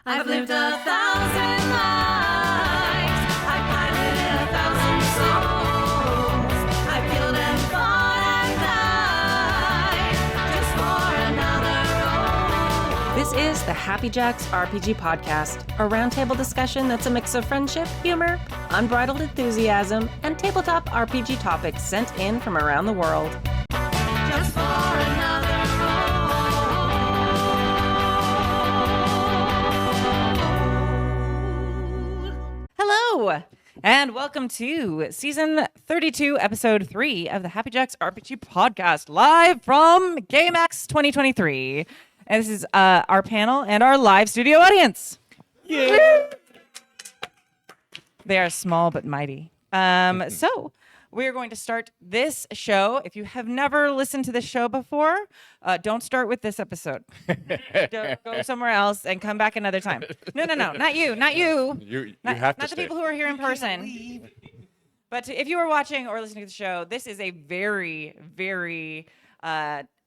I've lived 1,000 lives. I've piloted 1,000 souls. I've killed and fought and died just for another role. This is the Happy Jacks RPG podcast, a roundtable discussion that's a mix of friendship, humor, unbridled enthusiasm, and tabletop RPG topics sent in from around the world. Just for another Hello, and welcome to Season 32, Episode 3 of the Happy Jacks RPG podcast, live from GAMEX 2023. And this is our panel and our live studio audience. Yeah. They are small but mighty. So we're going to start this show. If you have never listened to this show before, don't start with this episode. Go somewhere else and come back another time. No, not you. You have to not stay. the people who are here in person. But if you are watching or listening to the show, this is a very, very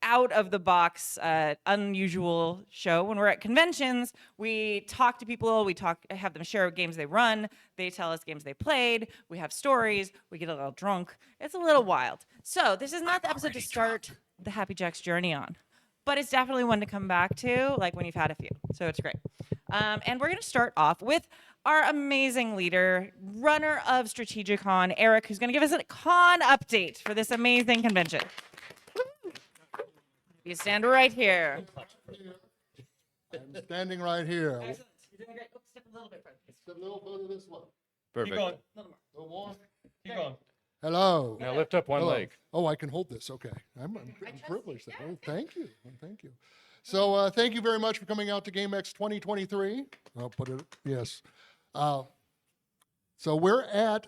out of the box, unusual show. When we're at conventions, we talk to people, have them share games they run, they tell us games they played, we have stories, we get a little drunk. It's a little wild. So this is not the episode to start the Happy Jacks journey on, but it's definitely one to come back to, like when you've had a few. So it's great. And we're going to start off with our amazing leader, runner of Strategicon, Eric, who's going to give us a con update for this amazing convention. You stand right here. I'm standing right here. Excellent. You're doing great. Oops, step a little bit further. Step a little further this way. Perfect. Keep going. A little more. A little more. Keep going. Hello. Now lift up one Hello. leg. Oh, I can hold this. Okay. I'm privileged. Oh, thank you. Thank you. So thank you very much for coming out to GameX 2023. I'll put it, yes. So we're at,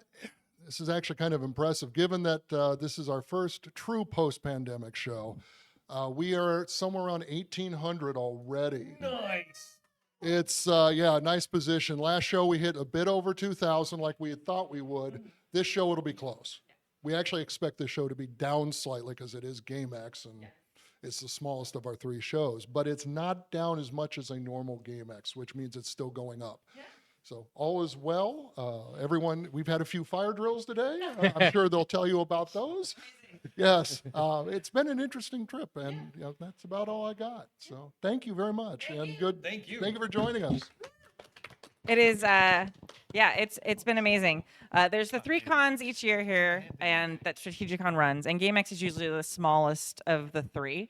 this is actually kind of impressive, given that this is our first true post-pandemic show. We are somewhere around 1,800 already. Nice. It's, yeah, a nice position. Last show we hit a bit over 2,000 like we had thought we would. This show it'll be close. We actually expect this show to be down slightly because it is GameX and it's the smallest of our three shows. But it's not down as much as a normal GameX, which means it's still going up. Yeah. So all is well. Everyone, we've had a few fire drills today. I'm sure they'll tell you about those. Yes, it's been an interesting trip, and you know, that's about all I got. So thank you very much, and good. Thank you. Thank you for joining us. It is, yeah, it's been amazing. There's the 3 cons each year here, and that Strategicon runs, and GameX is usually the smallest of the 3,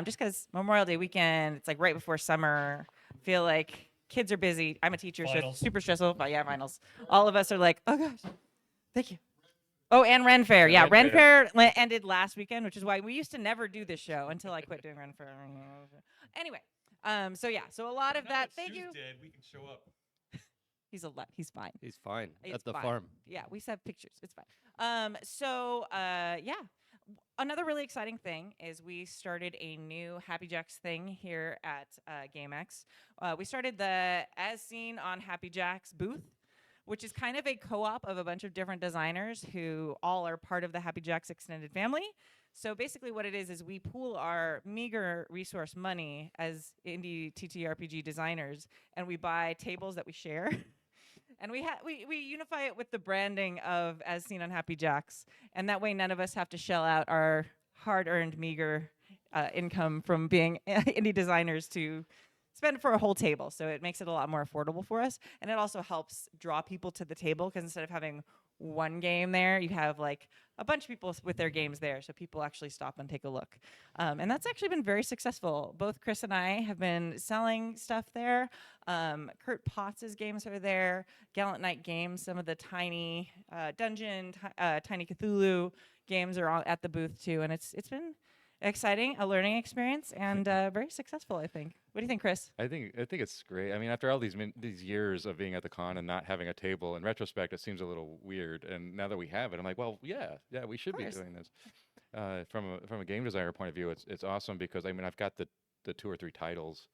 just because Memorial Day weekend, it's like right before summer. I feel like kids are busy. I'm a teacher, so it's Finals. super stressful. But yeah, finals. All of us are like, oh gosh, thank you. Oh, and Ren Fair. Yeah, Ren Fair ended last weekend, which is why we used to never do this show until I quit doing Ren Fair. Anyway, so yeah, so a lot of that. Thank you. Dead, we can show up. He's he's fine. He's fine It's at the fine. farm. Yeah, we have pictures. It's fine. Yeah. Another really exciting thing is we started a new Happy Jacks thing here at GameX. We started the As Seen on Happy Jacks booth, which is kind of a co-op of a bunch of different designers who all are part of the Happy Jacks extended family. So basically what it is we pool our meager resource money as indie TTRPG designers, and we buy tables that we share. And we unify it with the branding of As Seen on Happy Jacks, and that way none of us have to shell out our hard-earned meager income from being indie designers to spend for a whole table. So it makes it a lot more affordable for us, and it also helps draw people to the table because instead of having one game there, you have like a bunch of people with their games there, so people actually stop and take a look. And that's actually been very successful. Both Chris and I have been selling stuff there. Kurt Potts' games are there. Gallant Knight Games, some of the tiny Dungeon, Tiny Cthulhu games are all at the booth too, and it's been exciting, a learning experience, and very successful, I think. What do you think, Chris? I think it's great. I mean, after all these years of being at the con and not having a table, in retrospect, it seems a little weird. And now that we have it, I'm like, well, yeah, we should be doing this. From a game designer point of view, it's awesome because I mean, I've got the 2 or 3 titles,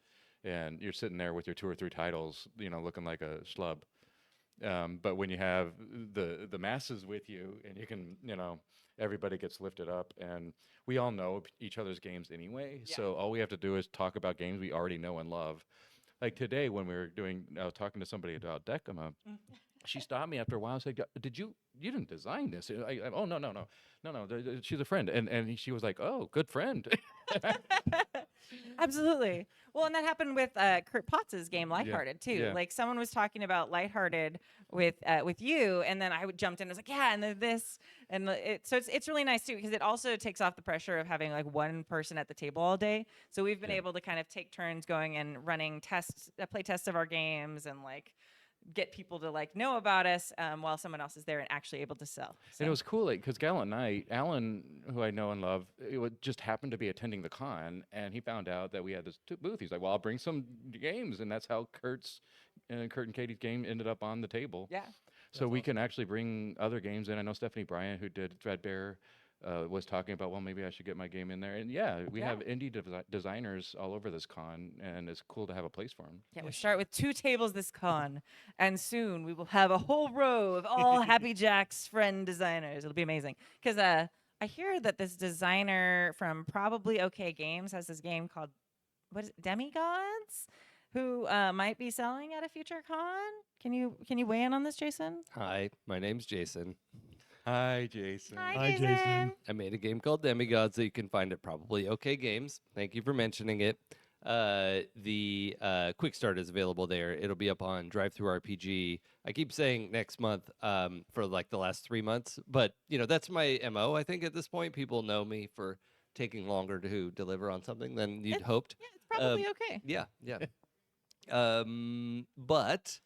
and you're sitting there with your 2 or 3 titles, you know, looking like a schlub. But when you have the masses with you, and you can, you know, everybody gets lifted up, and we all know each other's games anyway. Yeah. So all we have to do is talk about games we already know and love. like today when we were talking to somebody about Decima, she stopped me after a while and said, "Did you didn't design this?" Oh, no. She's a friend, and she was like, "Oh, good friend." Absolutely. Well, and that happened with Kurt Potts's game Lighthearted too. yeah. Like someone was talking about Lighthearted with you, and then I jumped in and was like, yeah, and then this, and so it's really nice too because it also takes off the pressure of having like one person at the table all day. So we've been able to kind of take turns going and running play tests of our games, and like get people to like know about us while someone else is there and actually able to sell. And it was cool because Gallant Knight, Alan, who I know and love, just happened to be attending the con, and he found out that we had this booth. He's like, "Well, I'll bring some games," and that's how Kurt and Katie's game ended up on the table. Yeah. So we can actually bring other games in. I know Stephanie Bryant, who did Threadbare, was talking about, well, maybe I should get my game in there. And we have indie designers all over this con, and it's cool to have a place for them. Yeah, we start with 2 tables this con, and soon we will have a whole row of all Happy Jack's friend designers. It'll be amazing. Because I hear that this designer from probably OK Games has this game called, what is it, Demigods? Who might be selling at a future con. Can you weigh in on this, Jason? Hi, my name's Jason. Hi, Jason. Hi, Jason. I made a game called Demigods that you can find at probably OK Games. Thank you for mentioning it. The quick start is available there. It'll be up on DriveThruRPG. I keep saying next month for like the last 3 months, but that's my MO. I think at this point people know me for taking longer to deliver on something than you'd hoped. Yeah, it's probably okay. Yeah. But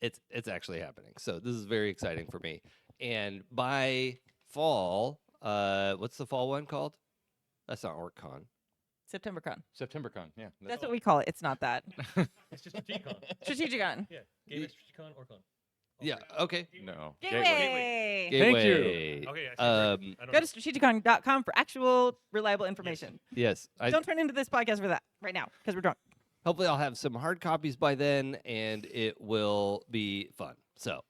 it's actually happening. So this is very exciting for me. And by fall, what's the fall one called? That's not OrcCon. SeptemberCon. SeptemberCon, yeah. That's what we call it. It's not that. It's just Strategicon. Strategicon. Yeah. GAMEX, Strategicon, or Con. Yeah. Okay. No. Gateway. Thank you. Gateway. Okay. I don't Go know. to strategicon.com for actual reliable information. Yes. Don't turn into this podcast for that right now because we're drunk. Hopefully I'll have some hard copies by then, and it will be fun. So.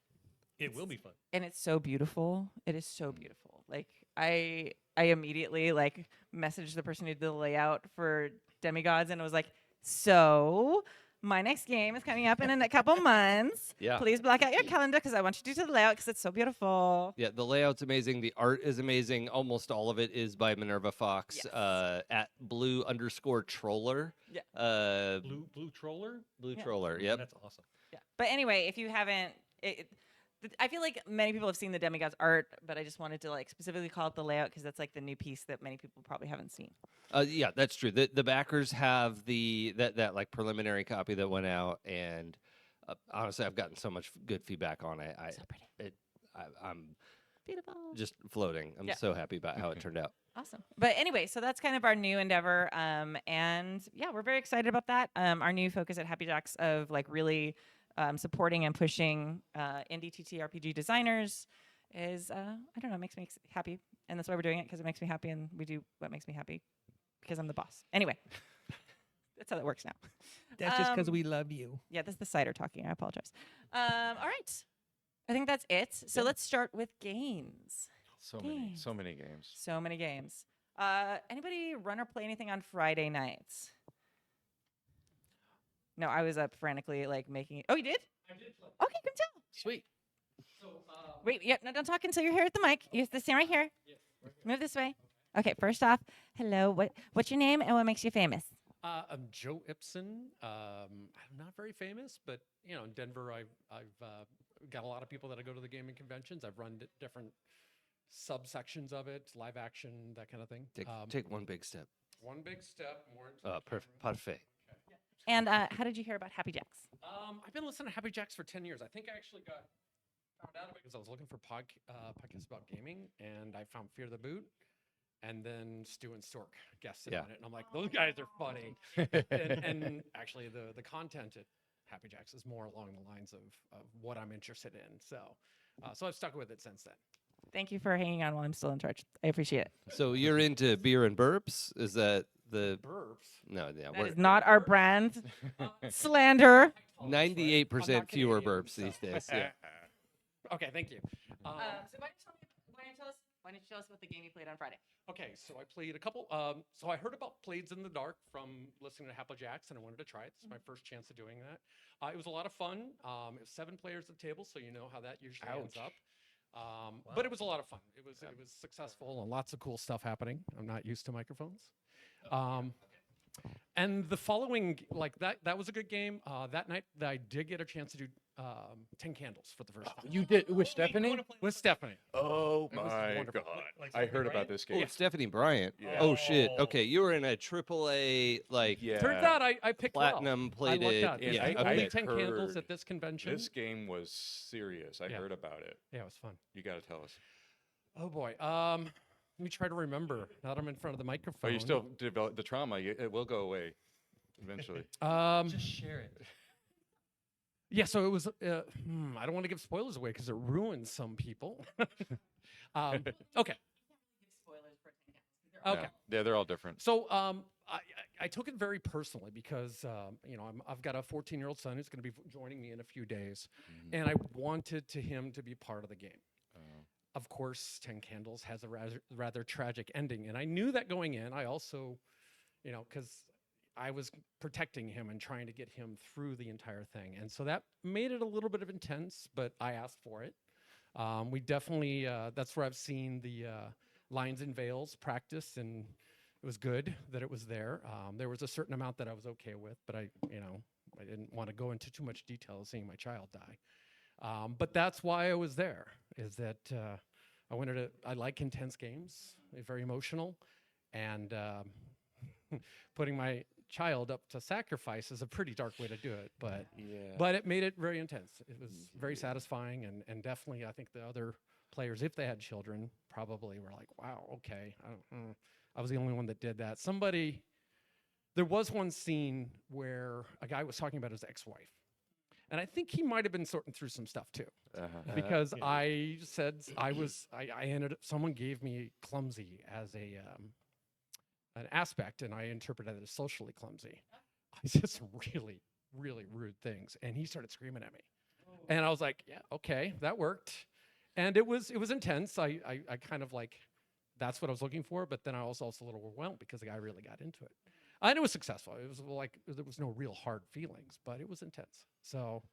It will be fun. And it's so beautiful. It is so beautiful. Like I immediately like messaged the person who did the layout for Demigods and was like, so my next game is coming up in a couple months. Yeah. Please block out your calendar because I want you to do the layout because it's so beautiful. Yeah, the layout's amazing. The art is amazing. Almost all of it is by Minerva Fox at blue_troller. Yeah. Blue Troller? Blue Yeah. Troller, yep. That's awesome. Yeah. But anyway, if you haven't, I feel like many people have seen the Demigods art, but I just wanted to like specifically call it the layout because that's like the new piece that many people probably haven't seen. Yeah, that's true. The backers have that like preliminary copy that went out, and honestly, I've gotten so much good feedback on it. So pretty. I'm Beautiful. just floating. I'm so happy about how it turned out. Awesome. But anyway, so that's kind of our new endeavor. And yeah, we're very excited about that. Our new focus at Happy Jacks of like really supporting and pushing indie TTRPG designers is, I don't know, it makes me happy. And that's why we're doing it, because it makes me happy, and we do what makes me happy because I'm the boss. Anyway, that's how that works now. That's just because we love you. Yeah, that's the cider talking. I apologize. All right. I think that's it. So let's start with games. So many games. So many games. Anybody run or play anything on Friday nights? No, I was up frantically like making it. Oh, you did? I did play. Okay, come tell. Sweet. So, Wait, yeah, no, don't talk until you're here at the mic. You have to stand right here. Move this way. Okay, first off, hello. What's your name and what makes you famous? I'm Joe Ipson. I'm not very famous, but in Denver, I've got a lot of people that I go to the gaming conventions. I've run different subsections of it, live action, that kind of thing. Take one big step. One big step more. Into the Perfect. camera. Parfait. And how did you hear about Happy Jacks? I've been listening to Happy Jacks for 10 years. I think I actually found out about it because I was looking for podcasts about gaming, and I found Fear the Boot, and then Stu and Stork guested on it, and I'm like, those guys are funny. and actually, the content at Happy Jacks is more along the lines of what I'm interested in. So I've stuck with it since then. Thank you for hanging on while I'm still in charge. I appreciate it. So you're into beer and burps? Is that the Burps. No, yeah. That is not our brand. Slander. 98% fewer Canadian, burps so. these days. Yeah. Okay, thank you. So why don't you tell us about the game you played on Friday? Okay, so I played a couple. So I heard about Blades in the Dark from listening to Happyjacks, and I wanted to try it. This is my first chance of doing that. It was a lot of fun. It was 7 players at the table, so you know how that usually ends up. But it was a lot of fun. It was successful and lots of cool stuff happening. I'm not used to microphones. And the following, like that was a good game. That night, I did get a chance to do 10 Candles for the first time. You did with Stephanie? With Stephanie. Oh It was my wonderful. god! Like I heard about this game. Oh, Stephanie Bryant. Yeah. Oh shit. Okay, you were in a AAA like Yeah. Turns out I picked platinum well. I lucked plated. out. And Yeah, I Only had 10 candles heard at this convention. This game was serious. I Yeah. heard about it. Yeah, it was fun. You got to tell us. Oh boy. Let me try to remember. Now that I'm in front of the microphone. Oh, you still develop the trauma. It will go away eventually. Just share it. Yeah, so it was. I don't want to give spoilers away because it ruins some people. Okay. Okay. Yeah, they're all different. So I took it very personally because I've got a 14-year-old son who's going to be joining me in a few days, and I wanted him to be part of the game. Of course, 10 Candles has a rather tragic ending, and I knew that going in. I also, because I was protecting him and trying to get him through the entire thing, and so that made it a little bit of intense. But I asked for it. We definitely. That's where I've seen the lines and veils practice, and it was good that it was there. There was a certain amount that I was okay with, but I didn't want to go into too much detail of seeing my child die. But that's why I was there. Is that I like intense games. They're very emotional, and putting my child up to sacrifice is a pretty dark way to do it. But it made it very intense. It was very satisfying, and definitely I think the other players, if they had children, probably were like, wow, okay. I was the only one that did that. There was one scene where a guy was talking about his ex-wife. And I think he might have been sorting through some stuff too. Because I said, I ended up, someone gave me clumsy as an aspect, and I interpreted it as socially clumsy. I said some really, really rude things, and he started screaming at me. And I was like, yeah, okay, that worked. And it was intense. I kind of like, that's what I was looking for, but then I was also a little overwhelmed because the guy really got into it. And it was successful. It was like, there was no real hard feelings, but it was intense. So,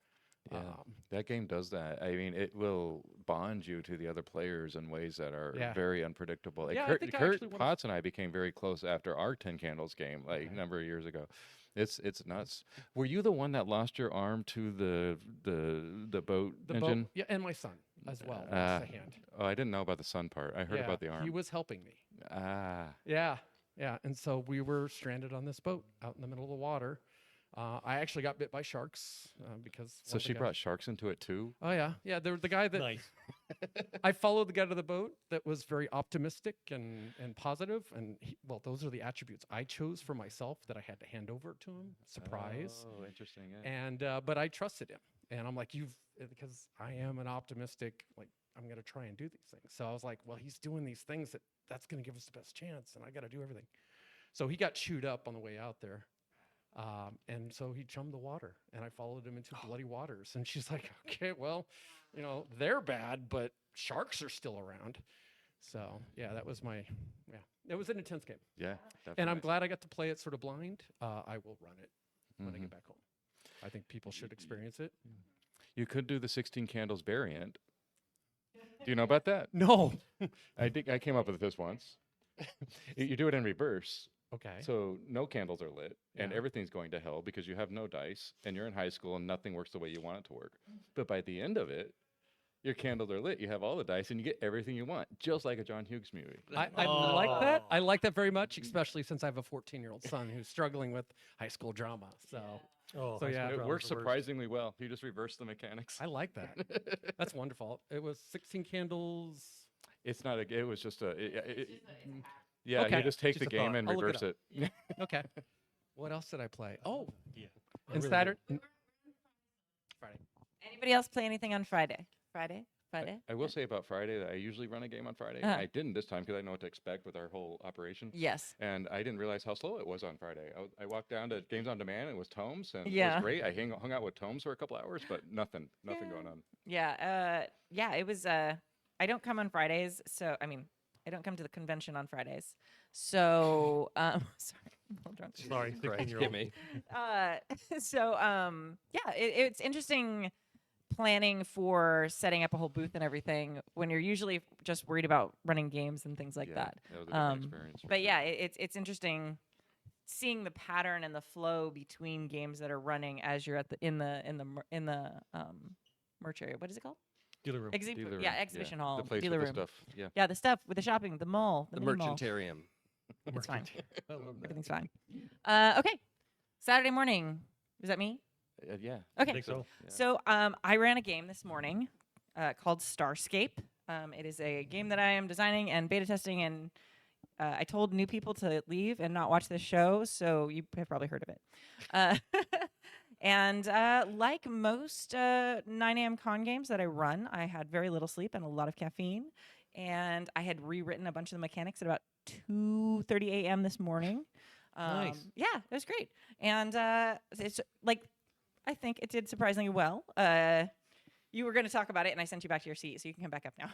that game does that. I mean, it will bond you to the other players in ways that are Yeah. very unpredictable. Like Yeah, I Kurt, think I Kurt actually wanna- Potts and I became very close after our 10 Candles game, like a number of years ago. It's nuts. Were you the one that lost your arm to the boat the engine? boat, yeah, and my son as well, lost a hand. Oh, I didn't know about the sun part. I heard Yeah, about the arm. He was helping me. Ah. Yeah, yeah. And so we were stranded on this boat out in the middle of the water. I actually got bit by sharks because. So she brought sharks into it too? Oh yeah, yeah. The guy that Nice. I followed the guy to the boat that was very optimistic and positive, and well, those are the attributes I chose for myself that I had to hand over to him. Surprise. Oh, interesting. Yeah. And but I trusted him, and I'm like, because I am an optimistic, like I'm gonna try and do these things. So I was like, well, he's doing these things that's gonna give us the best chance, and I got to do everything. So he got chewed up on the way out there. And so he chummed the water, and I followed him into bloody waters. And she's like, okay, well, they're bad, but sharks are still around. So yeah, that was it was an intense game. Yeah. And I'm definitely. glad I got to play it sort of blind. I will run it when I get back home. I think people should experience it. You could do the 16 Candles variant. Do you know about that? No. I think I came up with this once. You do it in reverse. Okay. So no candles are lit and Yeah. everything's going to hell because you have no dice and you're in high school and nothing works the way you want it to work. But by the end of it, your candles are lit. You have all the dice and you get everything you want, just like a John Hughes movie. I like that. I like that very much, especially since I have a 14-year-old son who's struggling with high school drama. So Oh, So, yeah, It works surprisingly well. You just reverse the mechanics. I like that. That's wonderful. It was 16 candles. It's not a. It was just a. Yeah, Okay, you just take just the a game thought. and I'll look it reverse up. it. Okay. What else did I play? Oh, Yeah. and really Saturday. Friday. Anybody else play anything on Friday? Friday? I will say about Friday that I usually run a game on Friday. Uh-huh. I didn't this time because I know what to expect with our whole operation. Yes. And I didn't realize how slow it was on Friday. I walked down to Games on Demand and it was Tomes and it Yeah. was great. I hung out with Tomes for a couple hours, but nothing going on. Yeah. It was. I don't come on Fridays, so I mean, I don't come to the convention on Fridays. So, sorry, I'm a little drunk. Sorry, Christ, 16-year-old. Kimmy. Yeah, it's interesting planning for setting up a whole booth and everything when you're usually just worried about running games and things like Yeah, that. that was a different experience. for But sure. yeah, it's interesting seeing the pattern and the flow between games that are running as you're at the in the merch area. What is it called? Dealer room. Dealer room, Exhibition hall, The place dealer with room. the stuff. Yeah. Yeah, the stuff with the shopping, the mall, The mini mall. merchantarium. It's fine. I love that. Everything's fine. Okay, Saturday morning. Is that me? Yeah. Okay. I think so. Yeah. So I ran a game this morning called Starscape. It is a game that I am designing and beta testing, and I told new people to leave and not watch this show, so you have probably heard of it. And like most 9 a.m. con games that I run, I had very little sleep and a lot of caffeine, and I had rewritten a bunch of the mechanics at about 2:30 a.m. this morning. Nice. Yeah, it was great, and it's like I think it did surprisingly well. You were going to talk about it, and I sent you back to your seat, so you can come back up now.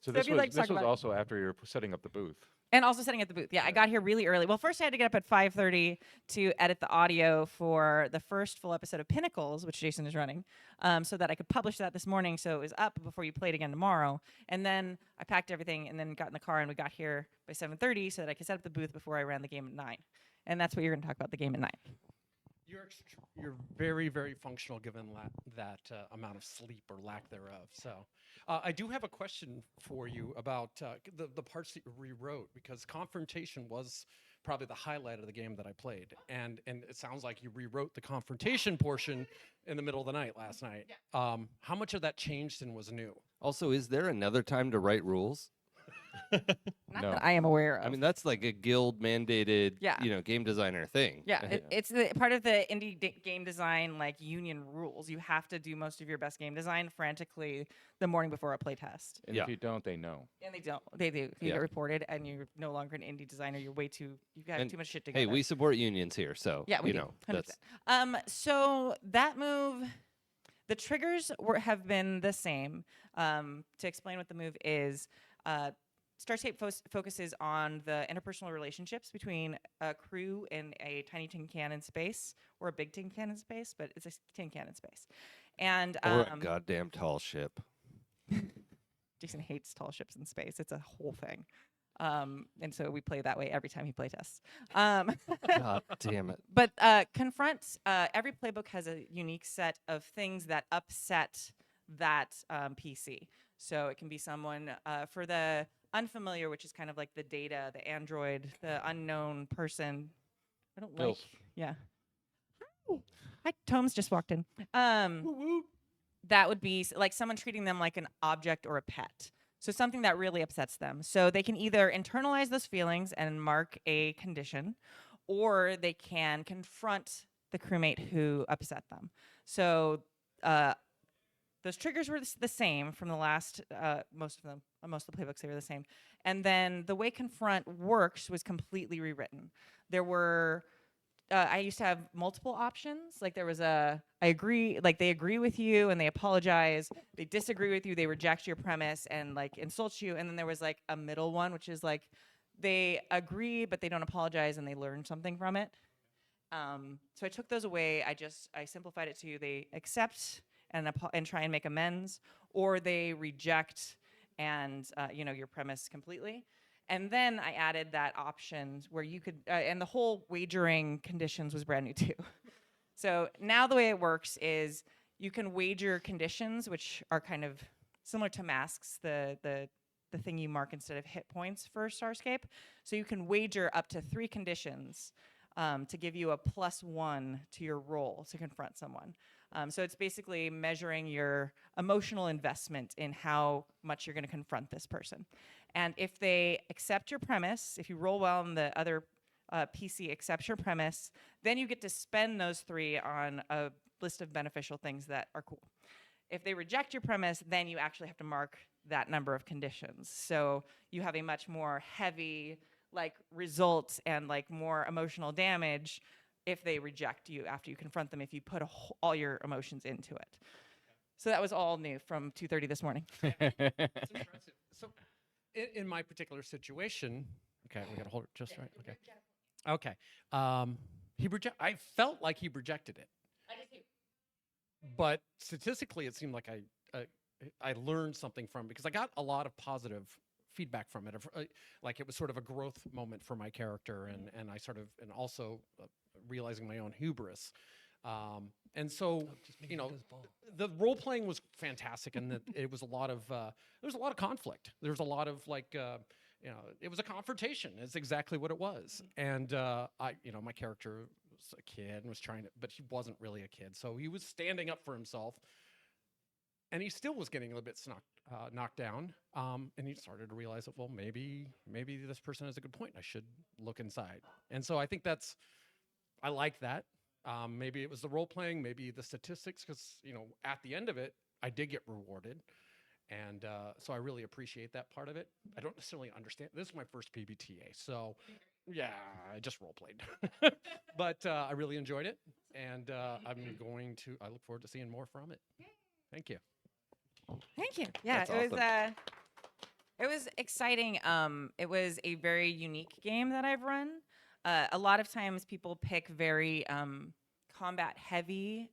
So if this you'd was like to talk this was about it. also after you're setting up the booth. And also setting up the booth. Yeah, I got here really early. Well, first I had to get up at 5:30 to edit the audio for the first full episode of Pinnacles, which Jason is running, so that I could publish that this morning so it was up before you played again tomorrow. And then I packed everything and then got in the car and we got here by 7:30 so that I could set up the booth before I ran the game at 9. And that's what you're going to talk about, the game at 9. You're very, very functional given that amount of sleep or lack thereof. So I do have a question for you about the parts that you rewrote, because confrontation was probably the highlight of the game that I played. And it sounds like you rewrote the confrontation portion in the middle of the night last night. Yeah. How much of that changed and was new? Also, is there another time to write rules? Not No. that I am aware of. I mean, that's like a guild mandated, Yeah. game designer thing. Yeah, it's part of the indie game design like union rules. You have to do most of your best game design frantically the morning before a playtest. And Yeah. if you don't, they know. And they don't. They do. If you Yeah. get reported and you're no longer an indie designer, you've got And too much shit together. Hey, we support unions here, so Yeah, we you do. know 100%. that's So that move, the triggers have been the same. To explain what the move is, Starscape focuses on the interpersonal relationships between a crew in a tiny tin can in space, or a big tin can in space, but it's a tin can in space. And or a goddamn tall ship. Jason hates tall ships in space. It's a whole thing. And so we play that way every time he playtests. God damn it. But confront, every playbook has a unique set of things that upset that PC. So it can be someone, for the unfamiliar, which is kind of like the data, the android, the unknown person. I don't like, Bills. yeah. Hi, Tom's just walked in. That would be like someone treating them like an object or a pet. So something that really upsets them. So they can either internalize those feelings and mark a condition, or they can confront the crewmate who upset them. So those triggers were the same from the last, most of the playbooks, they were the same. And then the way confront works was completely rewritten. There were, I used to have multiple options. Like there was I agree, like they agree with you and they apologize. They disagree with you, they reject your premise and like insult you. And then there was like a middle one, which is like they agree, but they don't apologize and they learn something from it. So I took those away. I simplified it to they accept and try and make amends, or they reject and your premise completely. And then I added that option where you could, and the whole wagering conditions was brand new too. So now the way it works is you can wager conditions, which are kind of similar to masks, the thing you mark instead of hit points for Starscape. So you can wager up to 3 conditions to give you a +1 to your roll to confront someone. So it's basically measuring your emotional investment in how much you're going to confront this person. And if they accept your premise, if you roll well and the other PC accepts your premise, then you get to spend those 3 on a list of beneficial things that are cool. If they reject your premise, then you actually have to mark that number of conditions. So you have a much more heavy result and more emotional damage if they reject you after you confront them, if you put all your emotions into it. So that was all new from 2:30 this morning. That's impressive. So in my particular situation, okay, we gotta hold it just right. Okay. I felt like he rejected it. But statistically, it seemed like I learned something from, because I got a lot of positive feedback from it. Like it was sort of a growth moment for my character, and I sort of, and also realizing my own hubris. And so, you know, the role playing was fantastic, and that it was a lot of there was a lot of conflict. There was a lot of like, you know, it was a confrontation. It's exactly what it was. And my character was a kid and was trying to, but he wasn't really a kid, so he was standing up for himself. And he still was getting a little bit knocked down. And he started to realize that, well, maybe this person has a good point. I should look inside. And so I think I like that. Maybe it was the role playing, maybe the statistics, because, you know, at the end of it, I did get rewarded. And so I really appreciate that part of it. I don't necessarily understand. This is my first PBTA. So yeah, I just role played. But I really enjoyed it. And I look forward to seeing more from it. Thank you. Thank you. Yeah, That's it was exciting. It was a very unique game that I've run. A lot of times people pick very combat heavy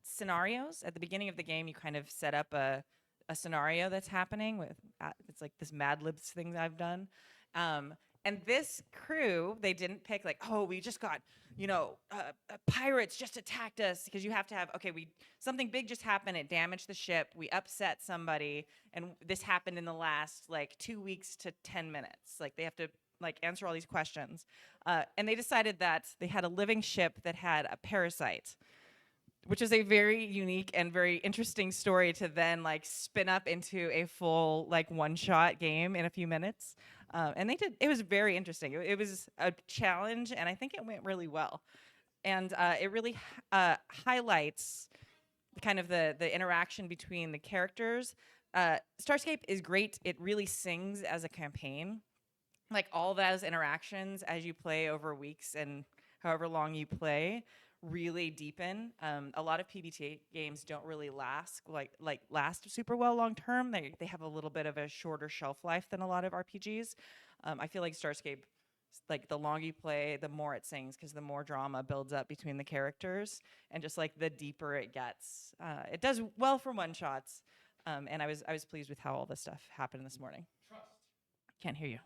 scenarios. At the beginning of the game, you kind of set up a scenario that's happening with it's like this Mad Libs thing that I've done. And this crew, they didn't pick like, oh, we just got, you know, pirates just attacked us, because you have to have, okay, something big just happened, it damaged the ship, we upset somebody, and this happened in the last like 2 weeks to 10 minutes. Like they have to like answer all these questions. And they decided that they had a living ship that had a parasite, which is a very unique and very interesting story to then like spin up into a full like one-shot game in a few minutes. And it was very interesting. It was a challenge, and I think it went really well. And it really highlights kind of the interaction between the characters. Starscape is great. It really sings as a campaign. Like all those interactions as you play over weeks and however long you play really deepen. A lot of PBTA games don't really last super well long term. They have a little bit of a shorter shelf life than a lot of RPGs. I feel like Starscape, like the longer you play, the more it sings, because the more drama builds up between the characters, and just like the deeper it gets. It does well for one shots, and I was pleased with how all this stuff happened this morning. Trust. Can't hear you.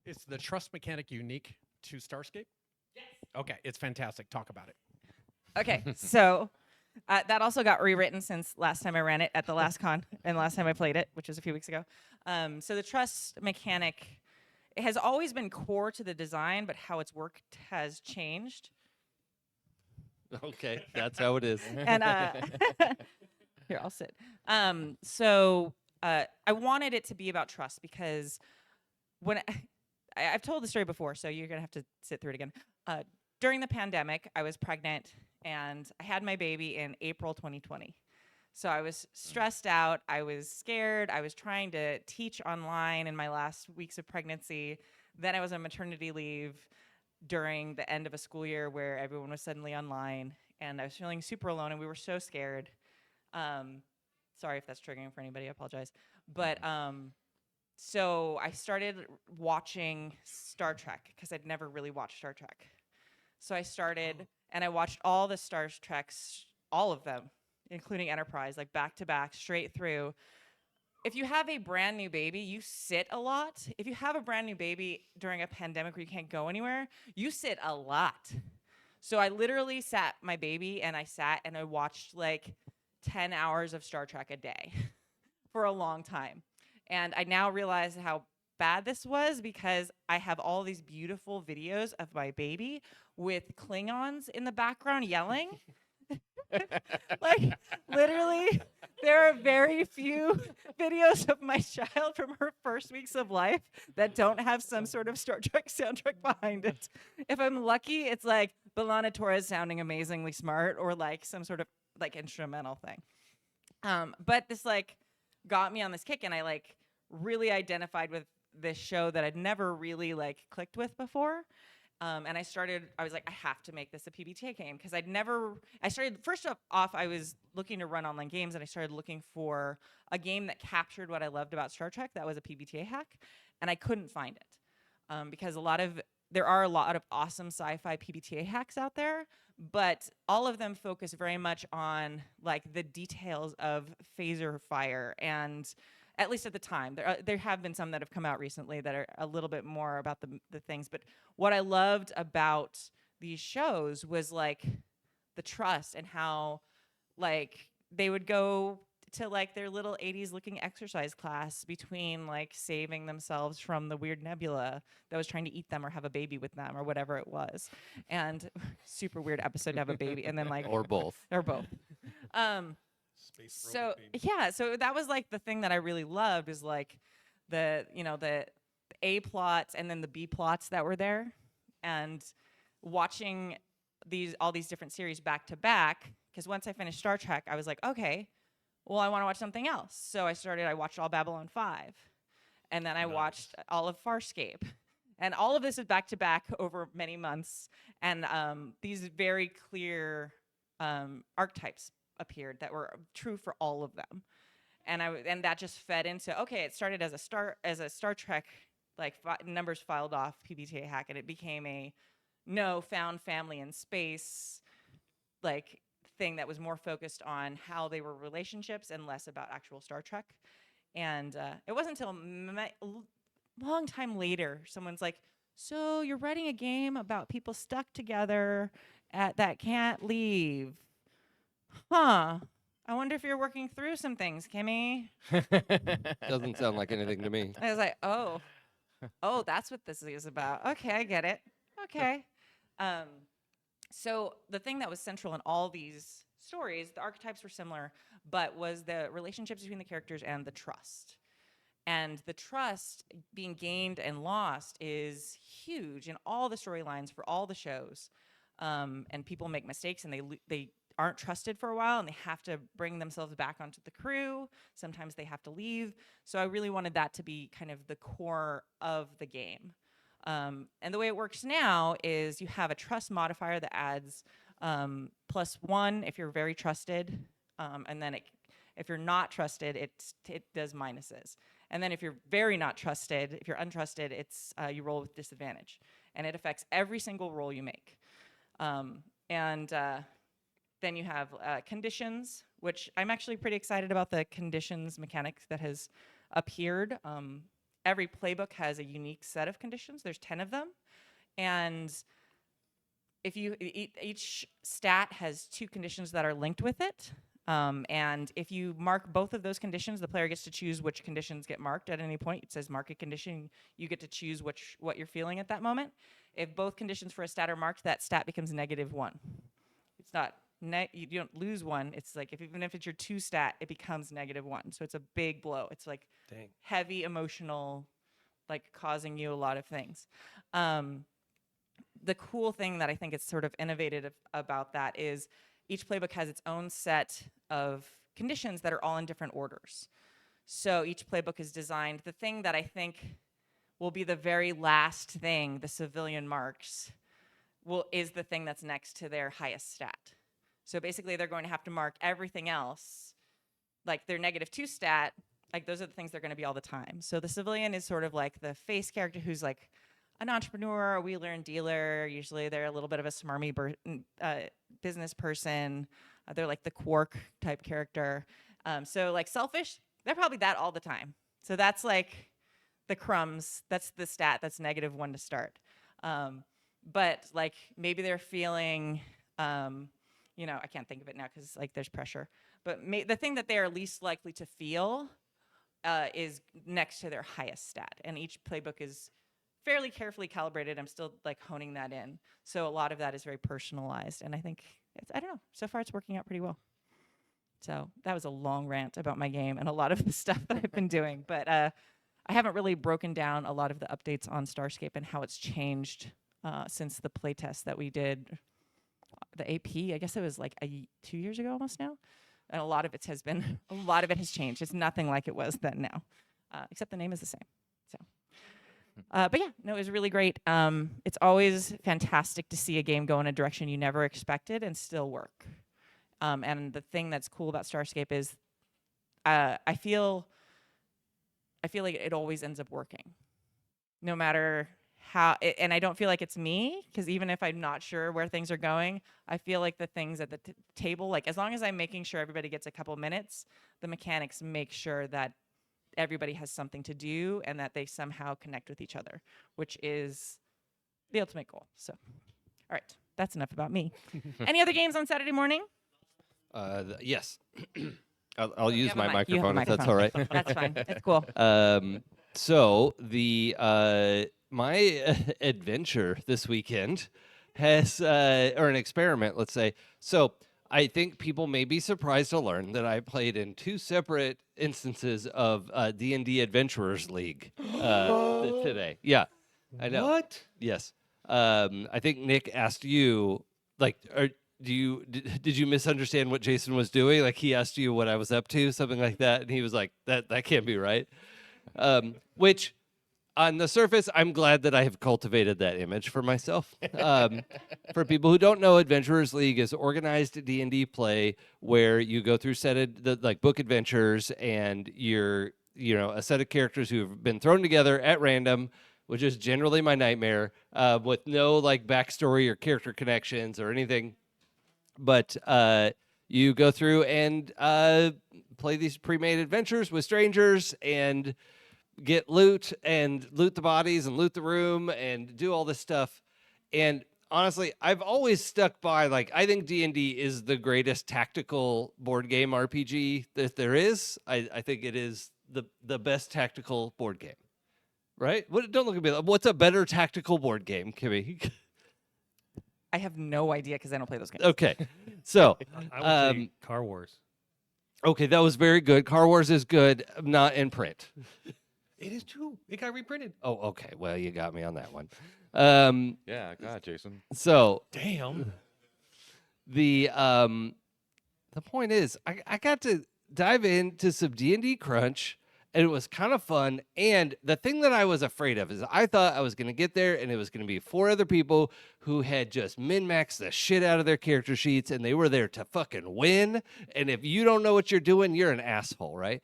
Is the trust mechanic unique to Starscape? Yes. Okay, it's fantastic. Talk about it. Okay, so that also got rewritten since last time I ran it at the last con and last time I played it, which was a few weeks ago. So the trust mechanic, it has always been core to the design, but how it's worked has changed. Okay, that's how it is. And here, I'll sit. So I wanted it to be about trust, because when I've told the story before, so you're gonna have to sit through it again. During the pandemic, I was pregnant, and I had my baby in April 2020. So I was stressed out, I was scared, I was trying to teach online in my last weeks of pregnancy. Then I was on maternity leave during the end of a school year where everyone was suddenly online, and I was feeling super alone, and we were so scared. Sorry if that's triggering for anybody, I apologize. But so I started watching Star Trek, because I'd never really watched Star Trek. So I started, and I watched all the Star Treks, all of them, including Enterprise, like back to back, straight through. If you have a brand new baby, you sit a lot. If you have a brand new baby during a pandemic where you can't go anywhere, you sit a lot. So I literally sat my baby, and I watched like 10 hours of Star Trek a day for a long time. And I now realize how bad this was, because I have all these beautiful videos of my baby with Klingons in the background yelling. Like, literally, there are very few videos of my child from her first weeks of life that don't have some sort of Star Trek soundtrack behind it. If I'm lucky, it's like Belana Torres sounding amazingly smart, or like some sort of like instrumental thing. But this like got me on this kick, and I like really identified with this show that I'd never really like clicked with before. And I was like, I have to make this a PBTA game because first off, I was looking to run online games and I started looking for a game that captured what I loved about Star Trek that was a PBTA hack, and I couldn't find it because there are a lot of awesome sci-fi PBTA hacks out there, but all of them focus very much on like the details of phaser fire, and at least at the time, there have been some that have come out recently that are a little bit more about the things. But what I loved about these shows was like the trust and how like they would go to like their little 80s looking exercise class between like saving themselves from the weird nebula that was trying to eat them or have a baby with them or whatever it was. And super weird episode to have a baby and then like Or both. or both. So yeah, so that was like the thing that I really loved is like the A plots and then the B plots that were there, and watching all these different series back to back. Because once I finished Star Trek, I was like, okay, well, I want to watch something else. So I watched all Babylon 5, and then I watched all of Farscape, and all of this is back to back over many months, and these very clear archetypes appeared that were true for all of them, and that just fed into it started as a Star Trek like numbers filed off PBTA hack, and it became found family in space like thing that was more focused on how they were relationships and less about actual Star Trek. And it wasn't until a long time later someone's like, so you're writing a game about people stuck together that can't leave. Huh. I wonder if you're working through some things, Kimmy. Doesn't sound like anything to me. I was like, oh, that's what this is about. Okay, I get it. Okay. So the thing that was central in all these stories, the archetypes were similar, but was the relationships between the characters and the trust. And the trust being gained and lost is huge in all the storylines for all the shows. And people make mistakes and they aren't trusted for a while and they have to bring themselves back onto the crew. Sometimes they have to leave. So I really wanted that to be kind of the core of the game. And the way it works now is you have a trust modifier that adds +1 if you're very trusted, and then if you're not trusted, it does minuses. And then if you're very not trusted, if you're untrusted, you roll with disadvantage, and it affects every single roll you make. Then you have conditions, which I'm actually pretty excited about the conditions mechanic that has appeared. Every playbook has a unique set of conditions. There's 10 of them. And if each stat has 2 conditions that are linked with it. And if you mark both of those conditions, the player gets to choose which conditions get marked at any point. It says mark a condition. You get to choose what you're feeling at that moment. If both conditions for a stat are marked, that stat becomes -1. It's not, you don't lose 1. It's like even if it's your 2 stat, it becomes -1. So it's a big blow. It's like heavy emotional, like causing you a lot of things. The cool thing that I think is sort of innovative about that is each playbook has its own set of conditions that are all in different orders. So each playbook is designed, the thing that I think will be the very last thing the civilian marks is the thing that's next to their highest stat. So basically they're going to have to mark everything else, like their -2 stat, like those are the things they're going to be all the time. So the civilian is sort of like the face character who's like an entrepreneur, a wheeler and dealer. Usually they're a little bit of a smarmy business person. They're like the Quark type character. So like selfish, they're probably that all the time. So that's like the crumbs. That's the stat. That's -1 to start. But like maybe they're feeling, I can't think of it now because like there's pressure. But the thing that they are least likely to feel is next to their highest stat. And each playbook is fairly carefully calibrated. I'm still like honing that in. So a lot of that is very personalized. And I think, I don't know, so far it's working out pretty well. So that was a long rant about my game and a lot of the stuff that I've been doing. But I haven't really broken down a lot of the updates on Starscape and how it's changed since the playtest that we did, the AP, I guess it was like 2 years ago almost now. And a lot of it has changed. It's nothing like it was then now, except the name is the same. So But yeah, no, it was really great. It's always fantastic to see a game go in a direction you never expected and still work. And the thing that's cool about Starscape is I feel like it always ends up working, no matter how. And I don't feel like it's me, because even if I'm not sure where things are going, I feel like the things at the table, like as long as I'm making sure everybody gets a couple minutes, the mechanics make sure that everybody has something to do and that they somehow connect with each other, which is the ultimate goal. So, all right, that's enough about me. Any other games on Saturday morning? Yes. I'll You use have a my mic. You have a microphone if that's all right. That's fine. It's cool. So the my adventure this weekend has or an experiment, let's say. So I think people may be surprised to learn that I played in 2 separate instances of D&D Adventurers League today. Yeah, I know. What? Yes. I think Nick asked you, like, did you misunderstand what Jason was doing? Like, he asked you what I was up to, something like that, and he was like, that can't be right. Which, on the surface, I'm glad that I have cultivated that image for myself. For people who don't know, Adventurers League is organized D&D play where you go through book adventures, and you're a set of characters who have been thrown together at random, which is generally my nightmare, with no like backstory or character connections or anything. But you go through and play these pre-made adventures with strangers and get loot and loot the bodies and loot the room and do all this stuff. And honestly, I've always stuck by, like, I think D&D is the greatest tactical board game RPG that there is. I think it is the best tactical board game. Right? Don't look at me. What's a better tactical board game, Kimmy? I have no idea because I don't play those games. Okay. So, I would say Car Wars. okay, that was very good. Car Wars is good, not in print. It is too. It got reprinted. Oh, okay. Well, you got me on that one. Yeah, God, Jason. So Damn. the point is, I got to dive into some D&D Crunch, and it was kind of fun. And the thing that I was afraid of is I thought I was going to get there, and it was going to be 4 other people who had just min-maxed the shit out of their character sheets, and they were there to fucking win. And if you don't know what you're doing, you're an asshole, right?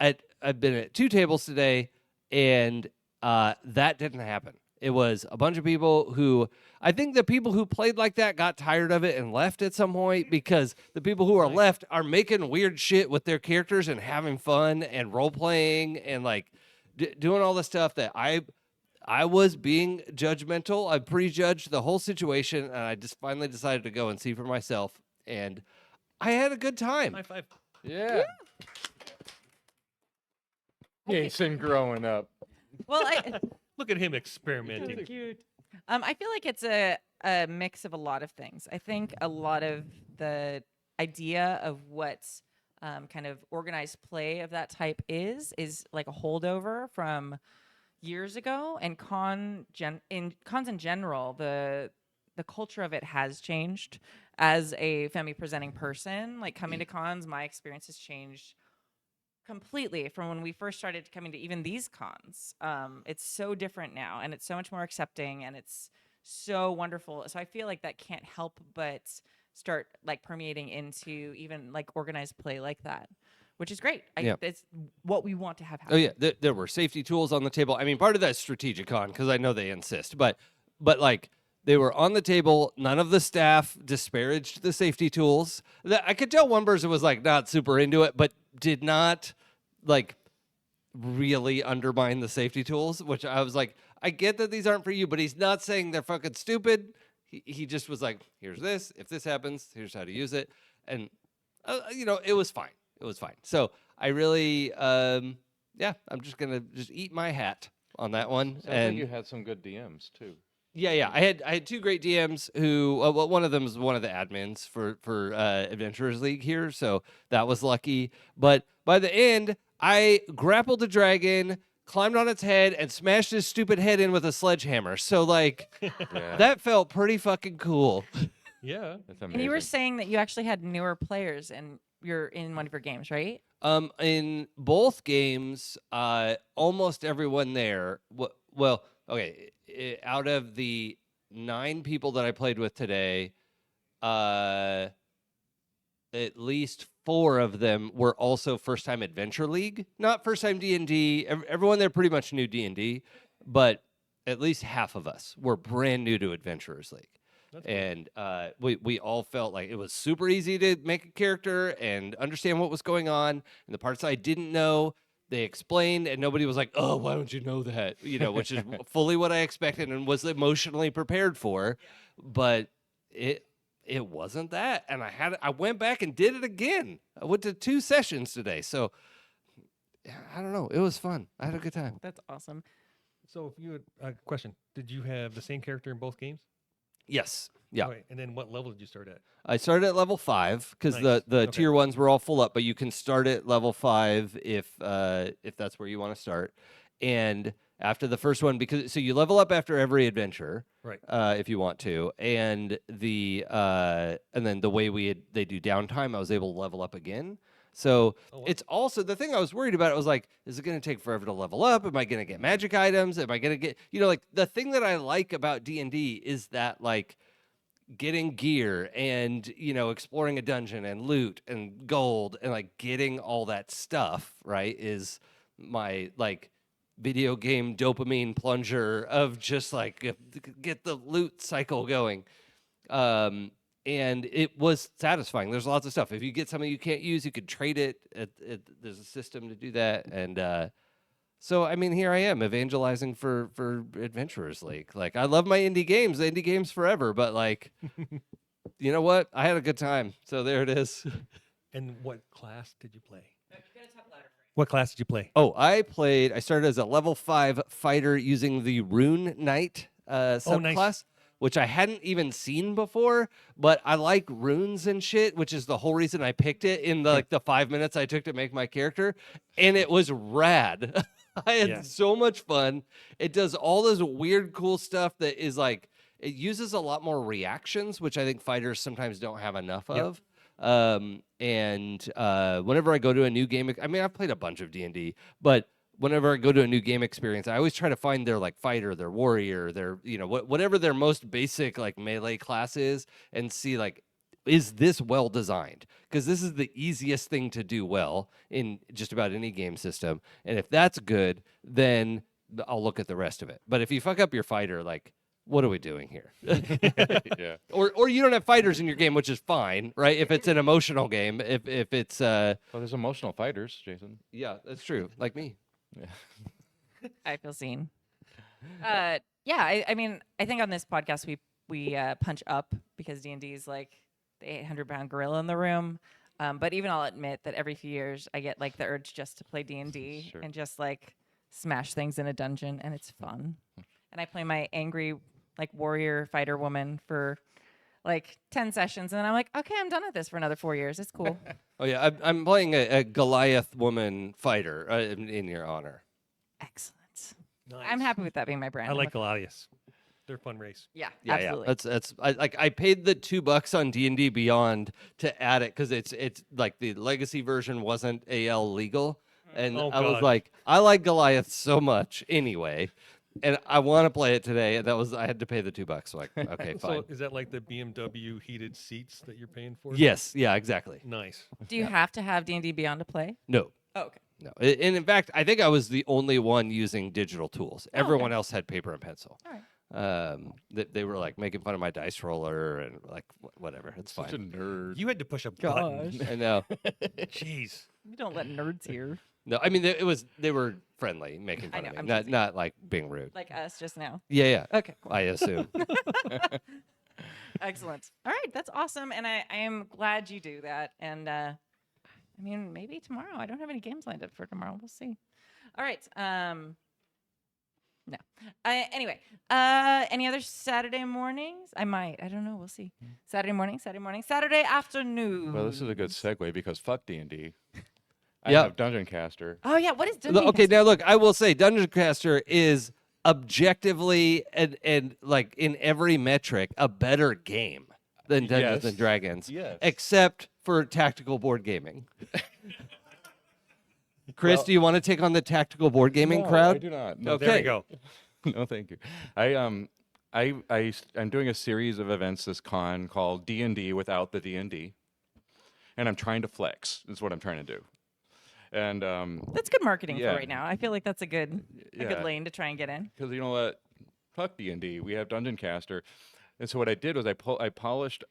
I've been at 2 tables today, and that didn't happen. It was a bunch of people who, I think the people who played like that got tired of it and left at some point, because the people who are left are making weird shit with their characters and having fun and role-playing and like doing all the stuff that I was being judgmental. I prejudged the whole situation, and I just finally decided to go and see for myself, and I had a good time. High five. Yeah. Jason growing up. Well, Look at him experimenting. cute. I feel like it's a mix of a lot of things. I think a lot of the idea of what kind of organized play of that type is like a holdover from years ago, and cons in general, the culture of it has changed. As a family presenting person, like coming to cons, my experience has changed completely from when we first started coming to even these cons. It's so different now, and it's so much more accepting, and it's so wonderful. So I feel like that can't help but start like permeating into even like organized play like that, which is great. Yeah. It's what we want to have happen. Oh yeah, there were safety tools on the table. I mean, part of that's Strategicon because I know they insist, but like they were on the table. None of the staff disparaged the safety tools. I could tell one person was like not super into it, but did not like really undermine the safety tools, which I was like, I get that these aren't for you, but he's not saying they're fucking stupid. He just was like, here's this. If this happens, here's how to use it. And, it was fine. It was fine. So I really, I'm just going to eat my hat on that one. Sounds like you had some good DMs too. Yeah. I had 2 great DMs who, well, one of them is one of the admins for Adventurers League here, so that was lucky. But by the end, I grappled a dragon, climbed on its head, and smashed his stupid head in with a sledgehammer. So, like, Yeah. that felt pretty fucking cool. Yeah. That's And you were amazing. saying that you actually had newer players and you're in one of your games, right? In both games, almost everyone there Well, okay. Out of the 9 people that I played with today, at least 4 of them were also first-time Adventure League, not first-time D&D. Everyone there pretty much knew D&D, but at least half of us were brand new to Adventurers League. And we all felt like it was super easy to make a character and understand what was going on. And the parts I didn't know, they explained, and nobody was like, "Oh, why don't you know that?" Which is fully what I expected and was emotionally prepared for. But it wasn't that, and I went back and did it again. I went to 2 sessions today, so I don't know. It was fun. I had a good time. That's awesome. So, if you had a question, did you have the same character in both games? Yes. Yeah. Okay, and then what level did you start at? I started at level 5 because Nice. the Okay. tier 1s were all full up, but you can start at level 5 if that's where you want to start. And after the first one, so you level up after every adventure, Right. if you want to, and then the way they do downtime, I was able to level up again. So Oh, wow. it's also the thing I was worried about. It was like, is it going to take forever to level up? Am I going to get magic items? Am I going to get like the thing that I like about D&D is that like getting gear and exploring a dungeon and loot and gold and like getting all that stuff right is my like video game dopamine plunger of just like get the loot cycle going. And it was satisfying. There's lots of stuff. If you get something you can't use, you could trade it. There's a system to do that. And so, I mean, here I am evangelizing for Adventurers League. Like, I love my indie games forever. But, like, you know what? I had a good time. So there it is. And what class did you play? What class did you play? Oh, I started as a level 5 fighter using the Rune Knight subclass. Nice. Which I hadn't even seen before, but I like runes and shit, which is the whole reason I picked it in the 5 minutes I took to make my character, and it was rad. I had so much fun. It does all this weird, cool stuff that is like, it uses a lot more reactions, which I think fighters sometimes don't have enough of. And whenever I go to a new game, I mean, I've played a bunch of D&D, but whenever I go to a new game experience, I always try to find their like fighter, their warrior, their whatever their most basic like melee class is, and see like, is this well designed? Because this is the easiest thing to do well in just about any game system. And if that's good, then I'll look at the rest of it. But if you fuck up your fighter, like, what are we doing here? Yeah. Or you don't have fighters in your game, which is fine, right? If it's an emotional game, if it's Well, there's emotional fighters, Jason. yeah, that's true. Like me. Yeah. I feel seen. I mean, I think on this podcast we punch up because D&D is like the 800-pound gorilla in the room. But even I'll admit that every few years I get like the urge just to play D&D Sure. and just like smash things in a dungeon, and it's fun. And I play my angry like warrior fighter woman for like 10 sessions, and then I'm like, okay, I'm done with this for another 4 years. It's cool. Oh yeah, I'm playing a Goliath woman fighter in your honor. Excellent. Nice. I'm happy with that being my brand. I I'm like Goliaths. They're a fun race. Yeah, Yeah, absolutely. yeah. I paid the $2 on D&D Beyond to add it because it's like the legacy version wasn't AL legal, and Oh, I was God. like, I like Goliath so much anyway, and I want to play it today. And I had to pay the $2. So like, okay, fine. So is that like the BMW heated seats that you're paying for? Yes, yeah, exactly. Nice. Do you have to have D&D Beyond to play? No. Oh, okay. No, and in fact, I think I was the only one using digital tools. okay. Everyone else had paper and pencil. All right. They were like making fun of my dice roller and like whatever. It's Such a fine. nerd. You had to push a button. I know. Jeez. You don't let nerds here No, I mean they were friendly, making I fun know, of I'm me, just not like being rude. like us just now. Yeah, yeah. Okay. I assume. Excellent. All right, that's awesome, and I am glad you do that. And I mean, maybe tomorrow. I don't have any games lined up for tomorrow. We'll see. All right. No. Anyway, any other Saturday mornings? I might. I don't know. We'll see. Saturday morning. Saturday afternoon. Well, this is a good segue because fuck D&D. I Yeah. have Dungeon Caster. Oh yeah. What is Dungeon Okay, Caster? now look, I will say Dungeon Caster is objectively and like in every metric a better game than Dungeons Yes. and Dragons. Yes. Except for tactical board gaming. Chris, Well- do you want to take on the tactical board gaming No, crowd? I do not. No. Okay. There we go. No, thank you. I'm doing a series of events this con called D&D without the D&D, and I'm trying to flex. Is what I'm trying to do. And That's good marketing yeah. for right now. I feel like that's a good Yeah. lane to try and get in. Because you know what, fuck D&D. We have Dungeon Caster, and so what I did was I polished.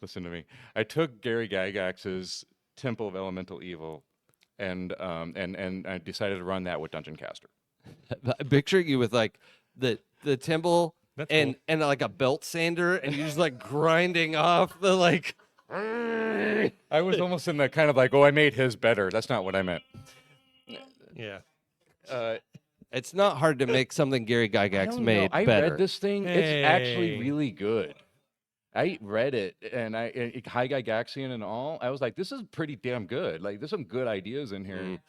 Listen to me. I took Gary Gygax's Temple of Elemental Evil, and I decided to run that with Dungeon Caster. I'm picturing you with like the temple That's and like a belt sander, and you're just like grinding off the like. I was almost in the kind of like, oh, I made his better. That's not what I meant. Yeah. It's not hard to make something Gary Gygax made I better. read this thing. It's actually Hey. really good. I read it, and High Gygaxian and all. I was like, this is pretty damn good. Like, there's some good ideas in here.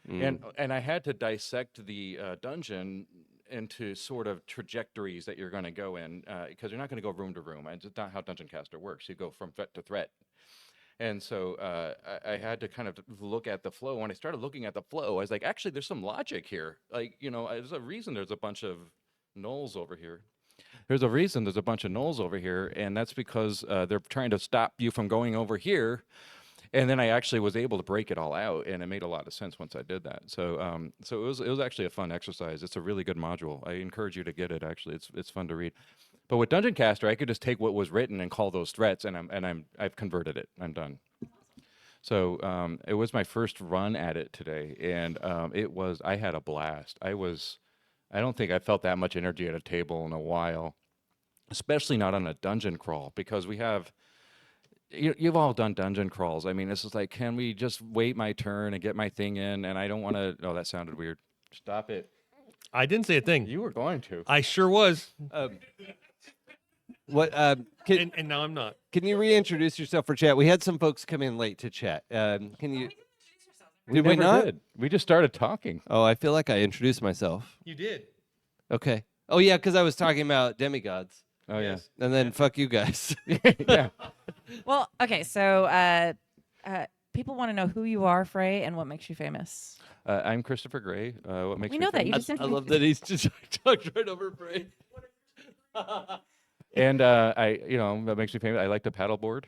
And I had to dissect the dungeon into sort of trajectories that you're going to go in, because you're not going to go room to room. It's not how Dungeon Caster works. You go from threat to threat. And so I had to kind of look at the flow. When I started looking at the flow, I was like, actually, there's some logic here. Like, there's a reason there's a bunch of gnolls over here. There's a reason there's a bunch of gnolls over here, and that's because they're trying to stop you from going over here. And then I actually was able to break it all out, and it made a lot of sense once I did that. So, so it was actually a fun exercise. It's a really good module. I encourage you to get it. Actually, it's fun to read. But with Dungeon Caster, I could just take what was written and call those threats, and I've converted it. I'm done. So it was my first run at it today, and I had a blast. I don't think I felt that much energy at a table in a while, especially not on a dungeon crawl, because we have. You've all done dungeon crawls. I mean, it's just like, can we just wait my turn and get my thing in? And I don't want to. Oh, that sounded weird. Stop it. I didn't say a thing. You were going to. I sure was. What? And now I'm not. Can you reintroduce yourself for chat? We had some folks come in late to chat. Can you? Did we never not? did. We just started talking. Oh, I feel like I introduced myself. You did. Okay. Oh yeah, because I was talking about demigods. Oh yeah. And then fuck you guys. Yeah. Well, okay, so people want to know who you are, Frey, and what makes you famous. I'm Christopher Gray. What makes We me know that. You famous? just I love that he's just talked right over Bray. And what makes me famous? I like to paddleboard.